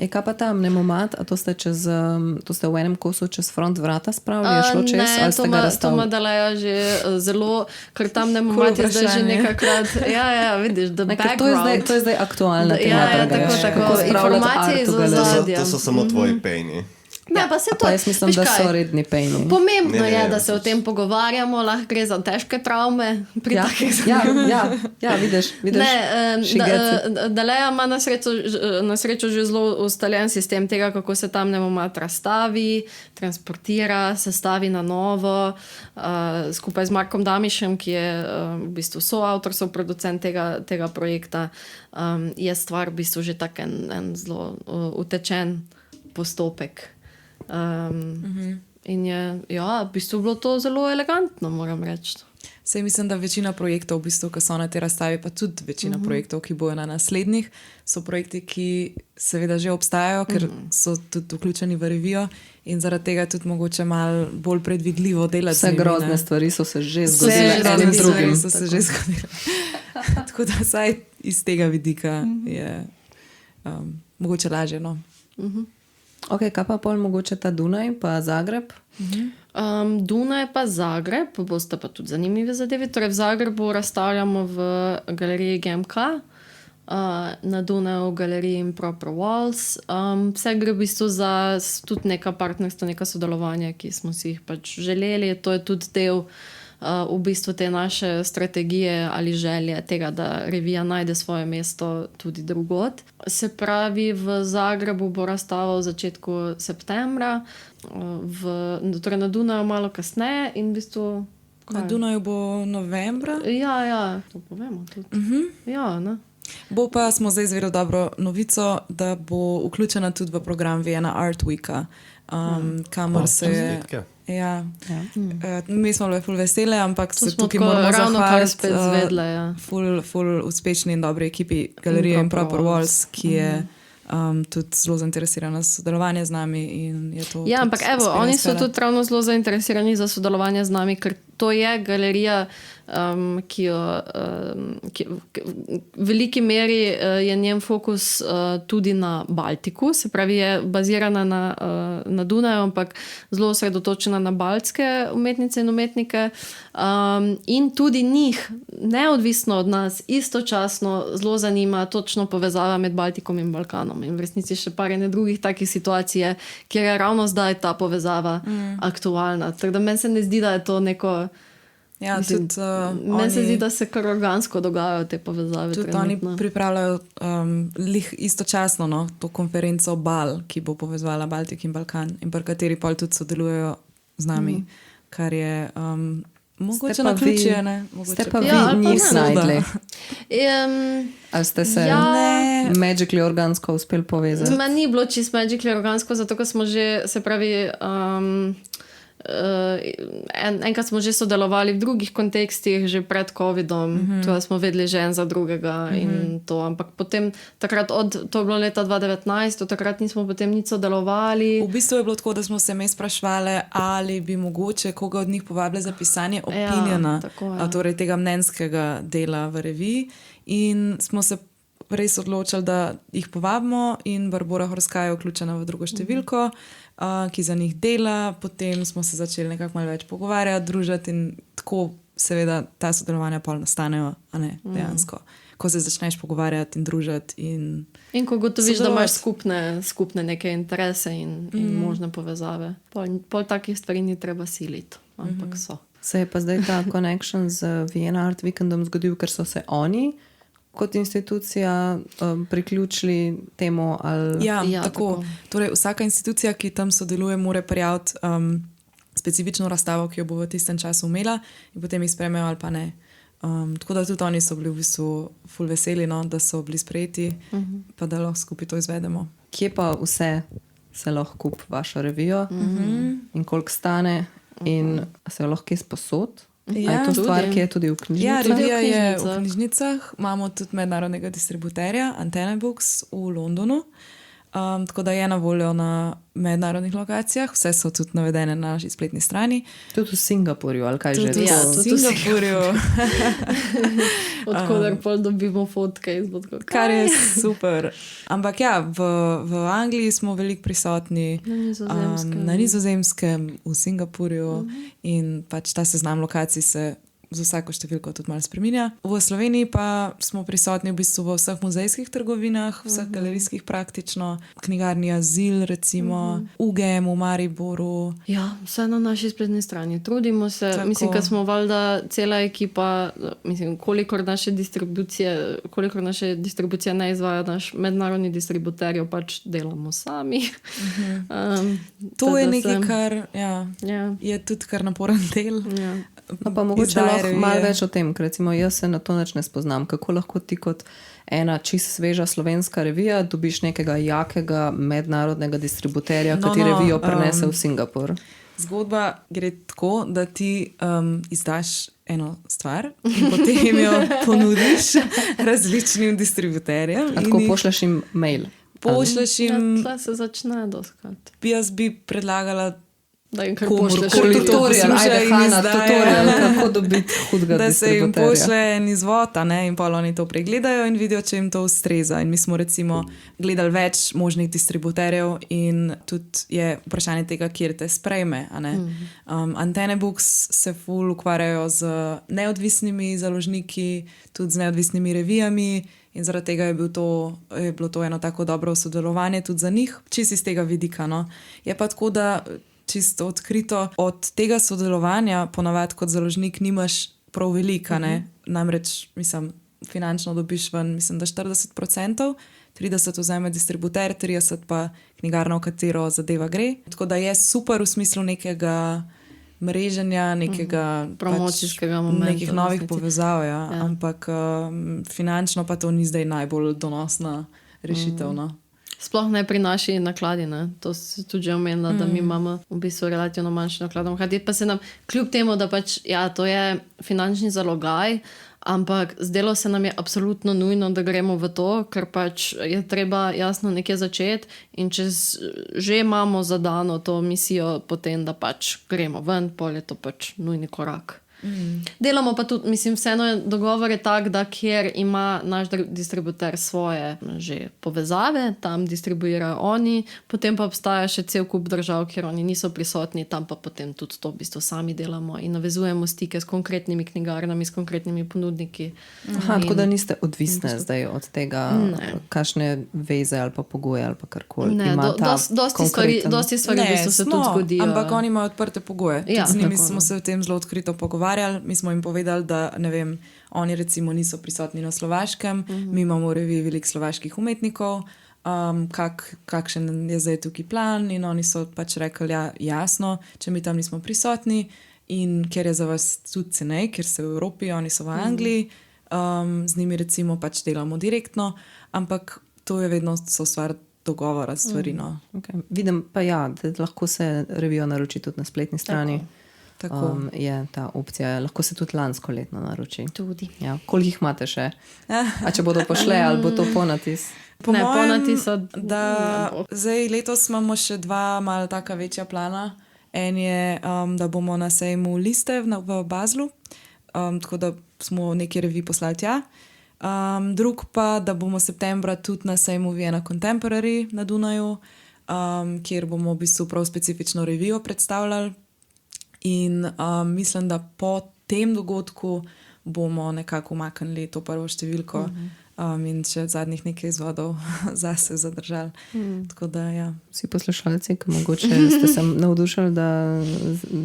Kaj pa tam, Nemomat, a to ste v enem kosu čez front vrata spravili, je šlo čez, ali ste ga razstavili? Ne, to Madaleja že zelo, ker tam Nemomat je zdaj že nekakrat, vidiš, the background. To je zdaj aktualna tema. Tako, informacije iz ozadja. To so samo tvoji pejni. Ne, pa se to, jaz mislim, da so redni pejni. Pomembno je, da se o tem pogovarjamo, lahko gre za težke travme pri takih zadevah. Ja, vidiš. Daleja ima na srečo že zelo ustaljen sistem tega, kako se tam Nemomat razstavi, transportira, sestavi na novo, skupaj z Markom Damišem, ki je v bistvu soavtor, soproducent tega projekta, je stvar v bistvu že tak en zelo utečen postopek. In je, v bistvu bilo to zelo elegantno, moram reči. Sej mislim, da večina projektov, v bistvu, ki so na tej razstavi, pa tudi večina projektov, ki bojo na naslednjih, so projekti, ki seveda že obstajajo, ker so tudi vključeni v revijo in zaradi tega tudi mogoče malo bolj predvidljivo delati. Vse grozne stvari so se že zgodile enim drugim. So se že zgodile. Tako da vsaj iz tega vidika je mogoče lažje. No? Ok, kaj pa pol mogoče ta Dunaj pa Zagreb? Dunaj pa Zagreb, boste pa tudi zanimive zadeve. Torej v Zagrebu razstavljamo v galeriji GMK, na Dunaju v galeriji Improper Walls. Vse gre v bistvu za tudi neka partnerstva, neka sodelovanja, ki smo si jih pač želeli. To je tudi del v bistvu te naše strategije ali želje tega, da revija najde svoje mesto tudi drugod. Se pravi, v Zagrebu bo razstava v začetku septembra, torej na Dunaju malo kasneje in v bistvu... Na Dunaju bo novembra? Ja, to povemo tudi. Ja, ne? Bo pa, smo zdaj izvedeli dobro novico, da bo vključena tudi v program Vienna Art Weeka, kamor se je... Ja. Mi smo bili ful vesele, ampak se tukaj moramo zahvaliti ful uspešni in dobri ekipi galerije Improper Walls, ki je tudi zelo zainteresirana za sodelovanje z nami. In je to ampak evo, oni so tudi ravno zelo zainteresirani za sodelovanje z nami, ker to je galerija, ki jo v veliki meri je njen fokus tudi na Baltiku, se pravi, je bazirana na Dunaju, ampak zelo osredotočena na baltske umetnice in umetnike. In tudi njih, neodvisno od nas, istočasno zelo zanima točno povezava med Baltikom in Balkanom. In v resnici še par ene drugih takih situacij, kjer je ravno zdaj ta povezava aktualna. Tako da meni se ne zdi, da je to neko... Ja, meni se zdi, da se kar organsko dogajajo te povezave. Tudi oni pripravljajo istočasno to konferenco BAL, ki bo povezvala Baltik in Balkan in pri kateri pol tudi sodelujejo z nami, kar je mogoče naključje, ne? Ste pa vi njih snajdli. Ali ste se magically organsko uspeli povezati? Ni bilo čisto magically organsko, zato ker smo že, se pravi... enkrat smo že sodelovali v drugih kontekstih, že pred COVID-om, to smo vedeli že en za drugega in to, ampak potem takrat to je bilo leta 2019, takrat nismo potem nič sodelovali. V bistvu je bilo tako, da smo se sprašvali, ali bi mogoče koga od njih povabili za pisanje opiniona, torej tega mnenjskega dela v reviji, in smo se res odločili, da jih povabimo, in Barbora Horska je vključena v drugo številko, ki za njih dela. Potem smo se začeli nekako malo več pogovarjati, družiti, in tako seveda ta sodelovanja pol nastanejo, a ne, dejansko. Ko se začneš pogovarjati in družiti. In ko gotoviš, da imaš skupne neke interese in možne povezave. Pol takih stvari ni treba siliti, ampak so. Se je pa zdaj ta connection z Vienna Art Weekendom zgodil, ker so se oni kot institucija priključili temu? Ali... Ja, tako. Torej, vsaka institucija, ki tam sodeluje, mora prijaviti specifično razstavo, ki jo bo v tistem času imela, in potem jih sprejmejo ali pa ne. Tako da tudi oni so bili v bistvu ful veseli, da so bili sprejeti, pa da lahko skupaj to izvedemo. Kje pa vse se lahko kupi vašo revijo in koliko stane in se jo lahko izposod? Je to stvar, ki je tudi v knjižnicah? Ja, revija je v knjižnicah. Imamo tudi mednarodnega distributerja Antenne Books v Londonu. Tako da je na voljo na mednarodnih lokacijah. Vse so tudi navedene na naši spletni strani. Tudi v Singapurju, ali kaj že? Ja, tudi v Singapurju. Odkudar pol dobimo fotke izbod. Kar je super. Ampak ja, v Angliji smo veliko prisotni, na Nizozemskem, v Singapurju, in pač ta seznam lokacij se z vsako številko tudi malo spreminja. V Sloveniji pa smo prisotni v bistvu v vseh muzejskih trgovinah, vseh galerijskih praktično, knjigarni Azil, recimo, UGM v Mariboru. Ja, vse na naši spletni strani. Trudimo se, tako. Mislim, ker smo valjda cela ekipa, mislim, kolikor naše distribucije ne izvaja naš mednarodni distributer, jo pač delamo sami. To je nekaj, kar je tudi kar naporen del. Ja. No, pa mogoče lahko malo več o tem, ker recimo jaz se na to nič ne spoznam. Kako lahko ti kot ena čisto sveža slovenska revija dobiš nekega jakega mednarodnega distributerja, ki revijo prenese v Singapur? Zgodba gre tako, da ti izdaš eno stvar in potem jo ponudiš različnim distributerjem. A tako pošleš jim mail? Pošleš jim... Ja, se začne doskrat. Jaz bi predlagala da jim kar pošleš tutorial, kako dobiti hudega da distributerja. Se jim pošle en izvod, in pol oni to pregledajo in vidijo, če jim to ustreza. In mi smo recimo gledali več možnih distributerjev in tudi je vprašanje tega, kjer te sprejme. Antenne Books se ful ukvarjajo z neodvisnimi založniki, tudi z neodvisnimi revijami, in zaradi tega je bilo to eno tako dobro sodelovanje tudi za njih, čisto iz tega vidika. Je pa tako, da čisto odkrito, od tega sodelovanja ponavadi kot založnik nimaš prav velika, namreč, mislim, finančno dobiš ven, mislim, da 40%, 30% vzame distributer, 30% pa knjigarna, v katero zadeva gre. Tako da je super v smislu nekega mreženja, nekega promocijskega momenta, nekih novih povezav, ampak finančno pa to ni zdaj najbolj donosna rešitev. Sploh ne pri naši nakladi, ne. To si tudi že omenila, da mi imamo v bistvu relativno manjši nakladom. Pa se nam, kljub temu, da pač, to je finančni zalogaj, ampak zdelo se nam je absolutno nujno, da gremo v to, ker pač je treba jasno nekje začeti in če že imamo zadano to misijo potem, da pač gremo ven, pol je to pač nujni korak. Delamo pa tudi, mislim, vseeno je dogovor je tak, da kjer ima naš distributer svoje že povezave, tam distribuirajo oni, potem pa obstaja še cel kup držav, kjer oni niso prisotni, tam pa potem tudi to v bistvu sami delamo in navezujemo stike s konkretnimi knjigarnami, s konkretnimi ponudniki. Aha, tako da niste odvisne zdaj od tega, kakšne veze ali pa pogoje ali pa karkoli. Ne, dosti stvari v bistvu se tudi zgodijo. Ampak oni imajo odprte pogoje. Ja, z njimi tako, smo se o tem zelo odkrito pogovarjali. Mi smo jim povedali, da ne vem, oni recimo niso prisotni na Slovaškem, mi imamo v reviji veliko slovaških umetnikov, kakšen je zdaj tukaj plan in oni so pač rekli, ja, jasno, če mi tam nismo prisotni in ker je za vas tudi cenej, ker ste v Evropi, oni so v Angliji, z njimi recimo pač delamo direktno, ampak to je vedno so stvar dogovora stvari. No. Okay. Vidim pa ja, da lahko se revijo naroči tudi na spletni strani. Tako. Je ta opcija. Lahko se tudi lansko letno naroči. Tudi. Ja. Koliko jih imate še? A če bodo pošle ali bo to ponatis? Ponatis zdaj letos imamo še dva malo taka večja plana. En je, da bomo na sejmu Liste v Baslu, tako da smo neki reviji poslali tja. Drug pa, da bomo septembra tudi na sejmu Vienna Contemporary na Dunaju, kjer bomo v bistvu prav specifično revijo predstavljali. In mislim, da po tem dogodku bomo nekako umaknili to prvo številko in še zadnjih nekaj izvodov zase zadržali. Tako da, ja. Vsi poslušalci, ki mogoče ste se navdušili, da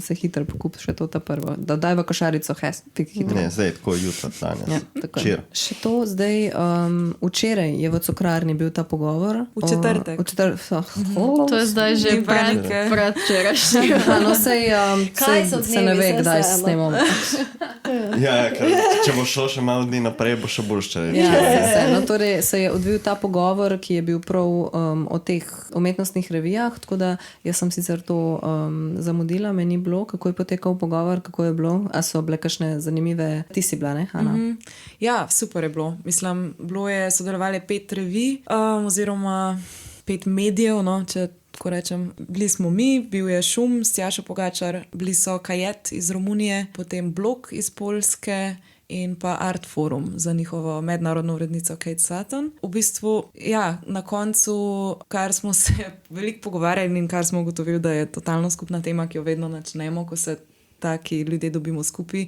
se hitro pokupi še to ta prvo. Da daj v košarico hitro. Ne, zdaj tako jutro, danes. Ja, Včeraj. Še to zdaj, včeraj je v Cukrarni bil ta pogovor. V četrtek. To je zdaj že predvčerajšnji. No, se ne ve, kdaj snemamo. Ja, če bo šlo še malo dni naprej, bo še bolj ščereč. Ja, no, torej se je odvil ta pogovor, ki je bil prav o teh umetnostnih revijah, tako da jaz sem sicer to zamudila, me ni bilo, kako je potekal pogovor, kako je bilo, a so bile kakšne zanimive, ti si bila, ne, Hanna? Ja, super je bilo. Mislim, bilo je sodelovali 5 revij, oziroma 5 medijev, no, če tako rečem. Bili smo mi, bil je Šum s Tjašo Pogačar, bili so Kajet iz Romunije, potem Blok iz Poljske in pa Art Forum za njihovo mednarodno urednico Kate Sutton. V bistvu, ja, na koncu, kar smo se veliko pogovarjali in kar smo ugotovili, da je totalno skupna tema, ki jo vedno načnemo, ko se taki ljudje dobimo skupaj,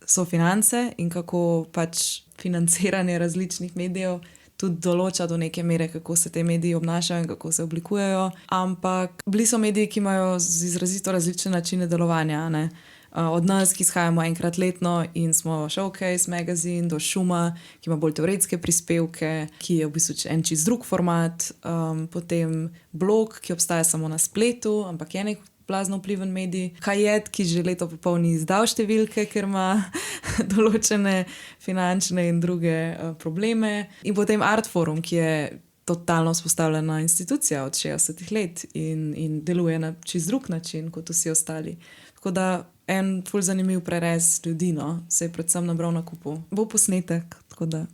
so finance in kako pač financiranje različnih medijev tudi določa do neke mere, kako se te mediji obnašajo in kako se oblikujejo. Ampak bili so mediji, ki imajo izrazito različne načine delovanja, ne? Od nas, ki izhajamo enkrat letno in smo Showcase magazine, do Šuma, ki ima bolj teoretske prispevke, ki je v bistvu en čist drug format, potem Blog, ki obstaja samo na spletu, ampak je nek blazno vpliven medij, Kajet, ki že leto popoln ni izdal številke, ker ima določene finančne in druge probleme, in potem Art Forum, ki je totalno vzpostavljena institucija od 60 let in deluje na čist drug način kot vsi ostali. Tako da en ful zanimiv prerez ljudi, no, se je predvsem nabral na kupu. Bo posnetek, tako da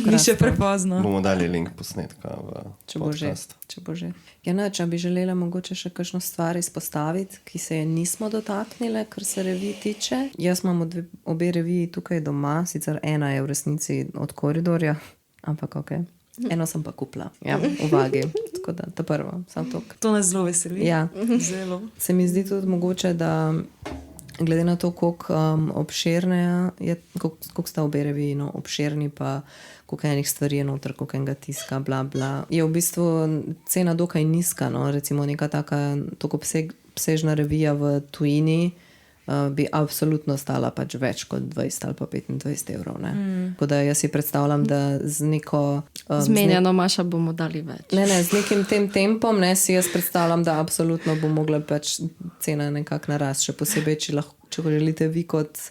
ni še prepozno. Bomo dali link posnetka v podcast. Če bo že. Ja, ne, če bi želela mogoče še kakšno stvar izpostaviti, ki se je nismo dotaknile, kar se revij tiče. Jaz imam obe reviji tukaj doma, sicer ena je v resnici od Koridorja, ampak okej. Eno sem pa kupila, ja, v Vagi, tako da ta prvo, sam tok. To nas zelo veseli. Ja. Zelo. Se mi zdi tudi mogoče, da glede na to, koliko obširne je, koliko sta obe reviji, no, obširni, pa koliko enih stvari je noter, koliko enega tiska, bla, bla. Je v bistvu cena dokaj nizka, no, recimo neka taka toliko obsežna revija v tujini, bi absolutno stala pač več kot 20 ali pa 25 evrov. Tako da jaz si predstavljam, da z neko... Zmenjeno Maša bomo dali več. Ne, z nekim tem tempom, ne, si jaz predstavljam, da absolutno bo mogla pač cena nekako narast, še posebej, če želite vi kot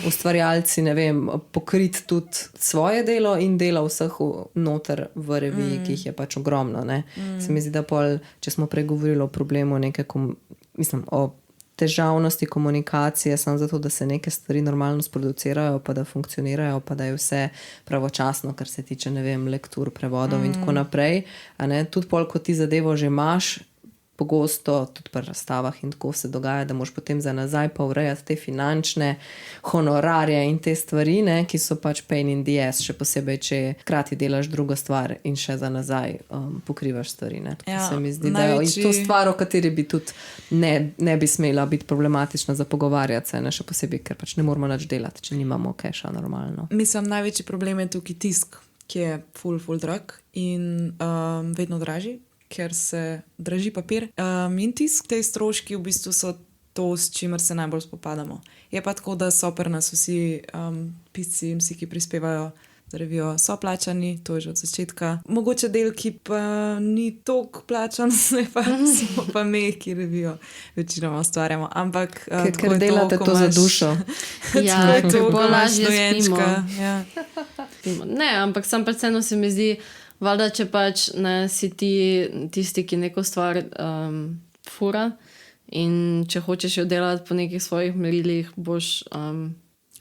ustvarjalci, ne vem, pokriti tudi svoje delo in delo vseh noter v reviji, ki jih je pač ogromno, ne. Se mi zdi, da pol, če smo pregovorili o problemu o težavnosti komunikacije, samo zato, da se neke stvari normalno sproducirajo, pa da funkcionirajo, pa da je vse pravočasno, kar se tiče, ne vem, lektur, prevodov in tako naprej. A ne, tudi pol, ko ti zadevo že imaš, pogosto tudi pri razstavah in tako se dogaja, da moraš potem za nazaj pa urejati te finančne honorarje in te stvari, ne, ki so pač pain in the ass, še posebej, če hkrati delaš drugo stvar in še za nazaj pokrivaš stvari. Ne. Tako se mi zdi, da je to stvar, o kateri bi tudi ne bi smela biti problematična za pogovarjati se, ne, še posebej, ker pač ne moramo nič delati, če nimamo keša normalno. Mislim, največji problem je tukaj tisk, ki je ful drag in vedno dražji, ker se draži papir. In tisk, te stroški v bistvu so to, s čimer se najbolj spopadamo. Je pa tako, da so pri nas vsi pisci in vsi, ki prispevajo za revijo, so plačani, to je že od začetka. Mogoče del, ki pa ni toliko plačan, pa smo pa me, ki revijo večinoma ustvarjamo. Ampak ker delate to za dušo. Ja, je to, bolj lažje dojenčka. Ja. Ne, ampak sam predvsem se mi zdi, valjda, če pač ne si ti tisti, ki neko stvar fura in če hočeš jo delati po nekih svojih merilih, boš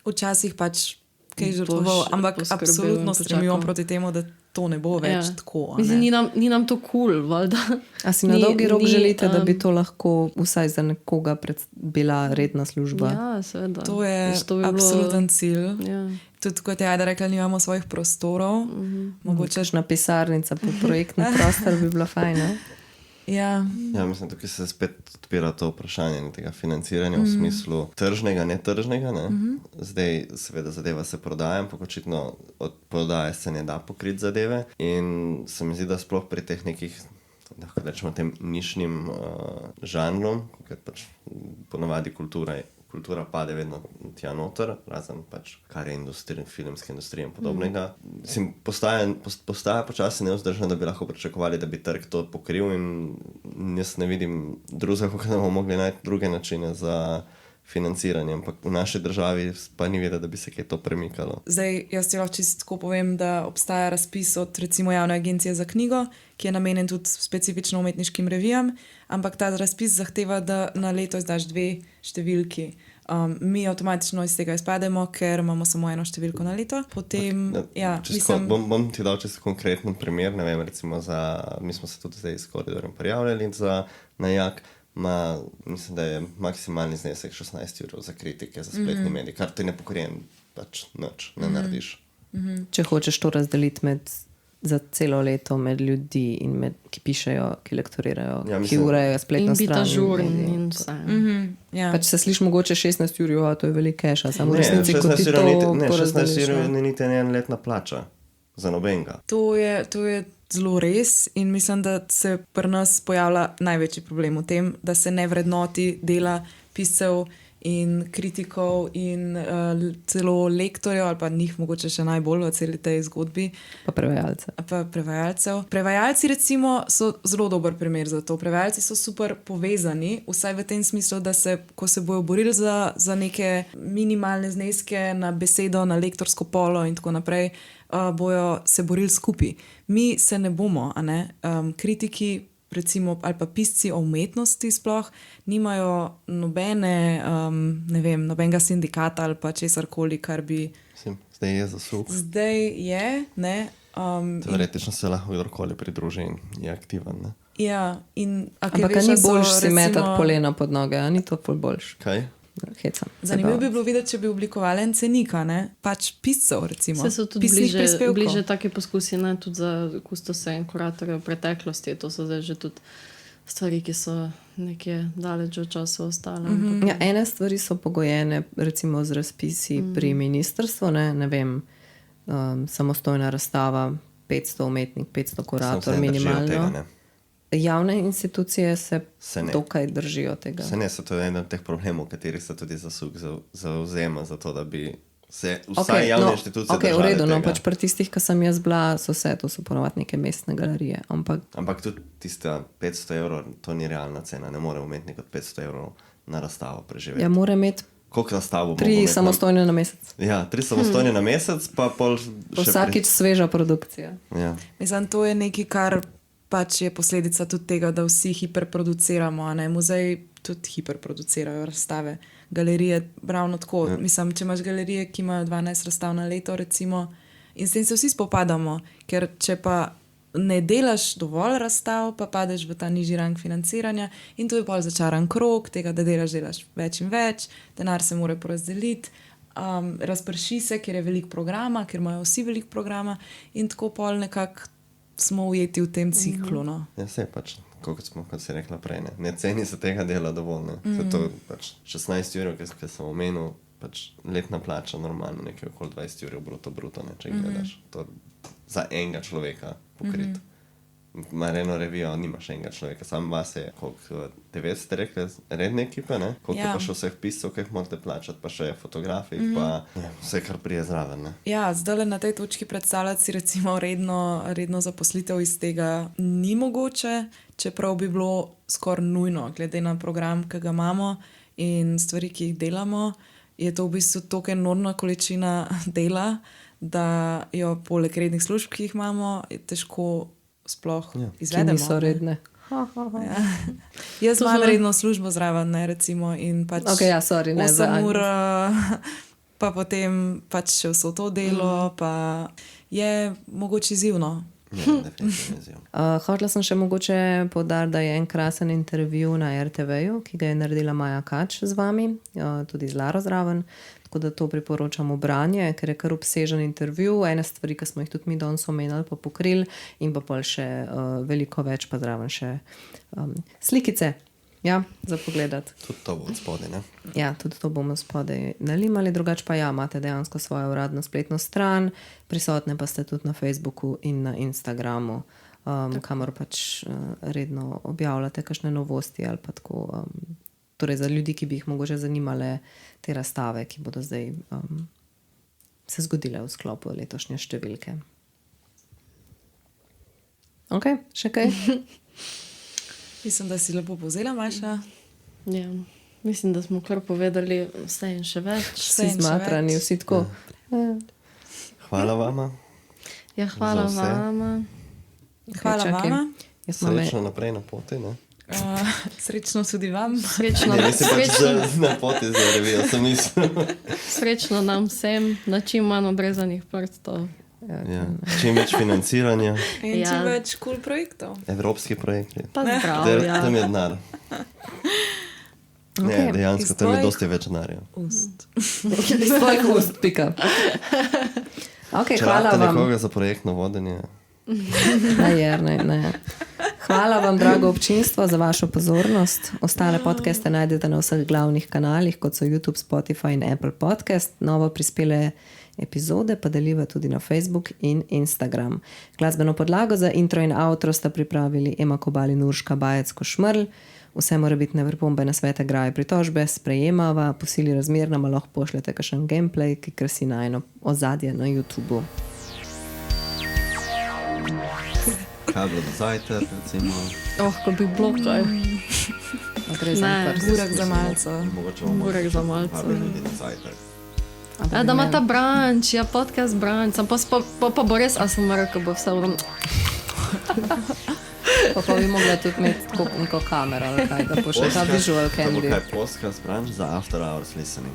včasih pač kaj žrtvoval, ampak absolutno stremimo proti temu, da to ne bo več tako. Mislim, ni nam to cool, valjda. A si na dolgi rok želite, da bi to lahko vsaj za nekoga bila redna služba? Ja, seveda. To je absoluten cilj. Ja. Tudi kot je Ajda rekla, nimamo svojih prostorov. Mogoče na pisarnica po projektni prostor bi bila fajna. Ja, mislim, tukaj se spet odpira to vprašanje tega financiranja v smislu tržnega, netržnega. Ne? Zdaj seveda zadeva se prodaja, ampak očitno od prodaje se ne da pokriti zadeve in se mi zdi, da sploh pri teh nekih, lahko rečemo tem nišnim žanrom, ker pač ponavadi kultura pade vedno tja noter, razen pač kar je filmske industrije in podobnega. Postaja počasi nevzdržno, da bi lahko pričakovali, da bi trg to pokril in jaz ne vidim drugega, kako da bomo mogli najti druge načine za financiranje, ampak v naši državi pa ni vedeti, da bi se kaj to premikalo. Zdaj, jaz ti lahko čisto tako povem, da obstaja razpis od recimo Javne agencije za knjigo, ki je namenjen tudi specifično umetniškim revijam, ampak ta razpis zahteva, da na leto izdaš 2 številki. Mi avtomatično iz tega izpademo, ker imamo samo 1 številko na leto. Potem, bom ti dal čisto konkreten primer, ne vem, recimo mi smo se tudi zdaj s Koridorjem prijavljali za najak, mislim, da je maksimalni znesek 16 € za kritike, za spletni medij, kar ti ne pokrijem, pač nič, ne narediš. Če hočeš to razdeliti za celo leto med ljudi in ki pišejo, ki lektorirajo, ki urejajo spletno stran. In biti ažurni in vse. Pač se sliši mogoče 16 €, to je veliko keša, samo v resnici, kot ti to porazdeliš. 16 € ni niti ena letna plača za nobenega. To je zelo res in mislim, da se pri nas pojavlja največji problem v tem, da se ne vrednoti dela piscev in kritikov in celo lektorjev ali pa njih mogoče še najbolj v celi tej zgodbi. Pa prevajalcev. Prevajalci recimo so zelo dober primer za to. Prevajalci so super povezani, vsaj v tem smislu, da ko se bojo borili za neke minimalne zneske na besedo, na lektorsko polo in tako naprej, bojo se borili skupaj. Mi se ne bomo, a ne? Kritiki recimo, ali pa pisci o umetnosti sploh, nimajo nobenega sindikata ali pa česarkoli, kar bi... Zdaj je zasuk. Zdaj je, ne. Teoretično se lahko kdorkoli pridruži in je aktiven, ne. Ja, ampak ni boljš si metati polena pod noge, a ni to pol boljš? Kaj? Hecam. Zanimivo bi bilo videti, če bi oblikovali en cenika, ne? Pač piscev, recimo. Se so tudi bliže take poskusi, ne? Tudi za kustose in kuratorje v preteklosti. To so zdaj že tudi stvari, ki so nekje daleč od časa ostale. Ja, ene stvari so pogojene recimo z razpisi pri ministrstvu, ne vem, samostojna razstava, 500 umetnik, 500 kurator, minimalno. Javne institucije se dokaj držijo tega. To je eden od teh problemov, v katerih se tudi zasuk zauzema za to, da bi se vsaj javne institucije držale v redu, no, pač pri tistih, ki sem jaz bila, to so ponovadi neke mestne galerije. Ampak tudi tista 500 €, to ni realna cena, ne more umetnik od 500 € na razstavo preživeti. Ja, mora imeti koliko razstavo? 3 samostojne na mesec. Ja, 3 samostojne na mesec, pa pol... Vsakič sveža produkcija. Ja. Mislim, to je nekaj, kar pač je posledica tudi tega, da vsi hiperproduciramo, ne? Muzeji tudi hiperproducirajo razstave. Galerije ravno tako. Ja. Mislim, če imaš galerije, ki imajo 12 razstav na leto, recimo, in s tem se vsi spopadamo, ker če pa ne delaš dovolj razstav, pa padeš v ta nižji rang financiranja in to je bolj začaran krog tega, da delaš več in več, denar se mora porazdeliti, razprši se, ker je veliko programa, ker imajo vsi veliko programa in tako pol nekako smo ujeti v tem ciklu. No. Ja, se pač, kot si rekla prej, ne ceni se tega dela dovolj. To pač 16 ur, ki sem omenil, pač letna plača normalno, nekaj okoli 20 ur bruto, ne, če gledaš. To za enega človeka pokrit. Mareno revijo nimaš enega človeka, sam vas je, koliko 9 ste rekli, redne ekipe, ne? Koliko pa še vseh piscev, ki jih morate plačati, pa še fotografi, pa vse, kar prije zraven, ne? Ja, zdaj na tej točki predstavljati si recimo redno zaposlitev iz tega ni mogoče, čeprav bi bilo skoraj nujno, glede na program, ki ga imamo in stvari, ki jih delamo, je to v bistvu toliko enormna količina dela, da jo poleg rednih služb, ki jih imamo, je težko sploh izvedemo. Ki niso redne. Ja. Jaz imam redno službo zraven, ne, recimo, in pač 8 ur, pa potem pač še vso to delo, pa je mogoče izzivno. Hotela sem še mogoče poudariti, da je en krasen intervju na RTV-ju, ki ga je naredila Maja Kač z vami, tudi z Laro zraven. Tako da to priporočam v branje, ker je kar obsežen intervju, ene stvari, ki smo jih tudi mi danes omenili, pa pokrili in pa pol še veliko več, pa zraven še slikice, ja, za pogledati. Tudi to bo od spodaj, ne? Ja, tudi to bomo spodaj nalimali, drugače pa ja, imate dejansko svojo uradno spletno stran, prisotne pa ste tudi na Facebooku in na Instagramu, kamor pač redno objavljate kakšne novosti ali pa tako, torej za ljudi, ki bi jih mogoče zanimale te razstave, ki bodo zdaj se zgodile v sklopu letošnje številke. Ok, še kaj? Mislim, da si lepo povzela, Maša. Ja, mislim, da smo kar povedali vse in še več. Vsi zmatrani, vsi tako. Hvala vama. Ja, hvala vama. Hvala vama. Srečno naprej na poti, ne? Srečno tudi vam. Srečno, na poti za revijo, sem mislil. Srečno nam vsem, na čim manj odrezanih prstov. Ja. Čim več financiranja. In čim več cool projektov. Evropski projekti. Pa zdravja. Tam je denar. Ne, dejansko, tam je dosti več denarja. Iz tvojih ust, pika. Ok, hvala vam. Če nekoga za projektno vodenje. Ne. Hvala vam, drago občinstvo, za vašo pozornost. Ostale podcaste najdete na vseh glavnih kanalih, kot so YouTube, Spotify in Apple Podcast. Novo prispele epizode pa deliva tudi na Facebook in Instagram. Glasbeno podlago za intro in outro sta pripravili Ema Kobal in Urška Bajec-Košmrl. Vse morebitne pripombe, nasvete, graje, pritožbe sprejemava, po sili razmer nama lahko pošljete kakšen gameplay, ki krasi najino ozadje na YouTubu. Kaj bilo do zajter, recimo? Ko bi bilo kaj. Burek za malco. Burek za malco. Ja, da ima ta branč, ja, podcast branč. Pa bo res, a sem rekel, bo vse vrlo. Pa bi mogla tudi imeti neko kamero, ali kaj, da pošle ta visual candy. To bo kaj podcast branč za after hours listening.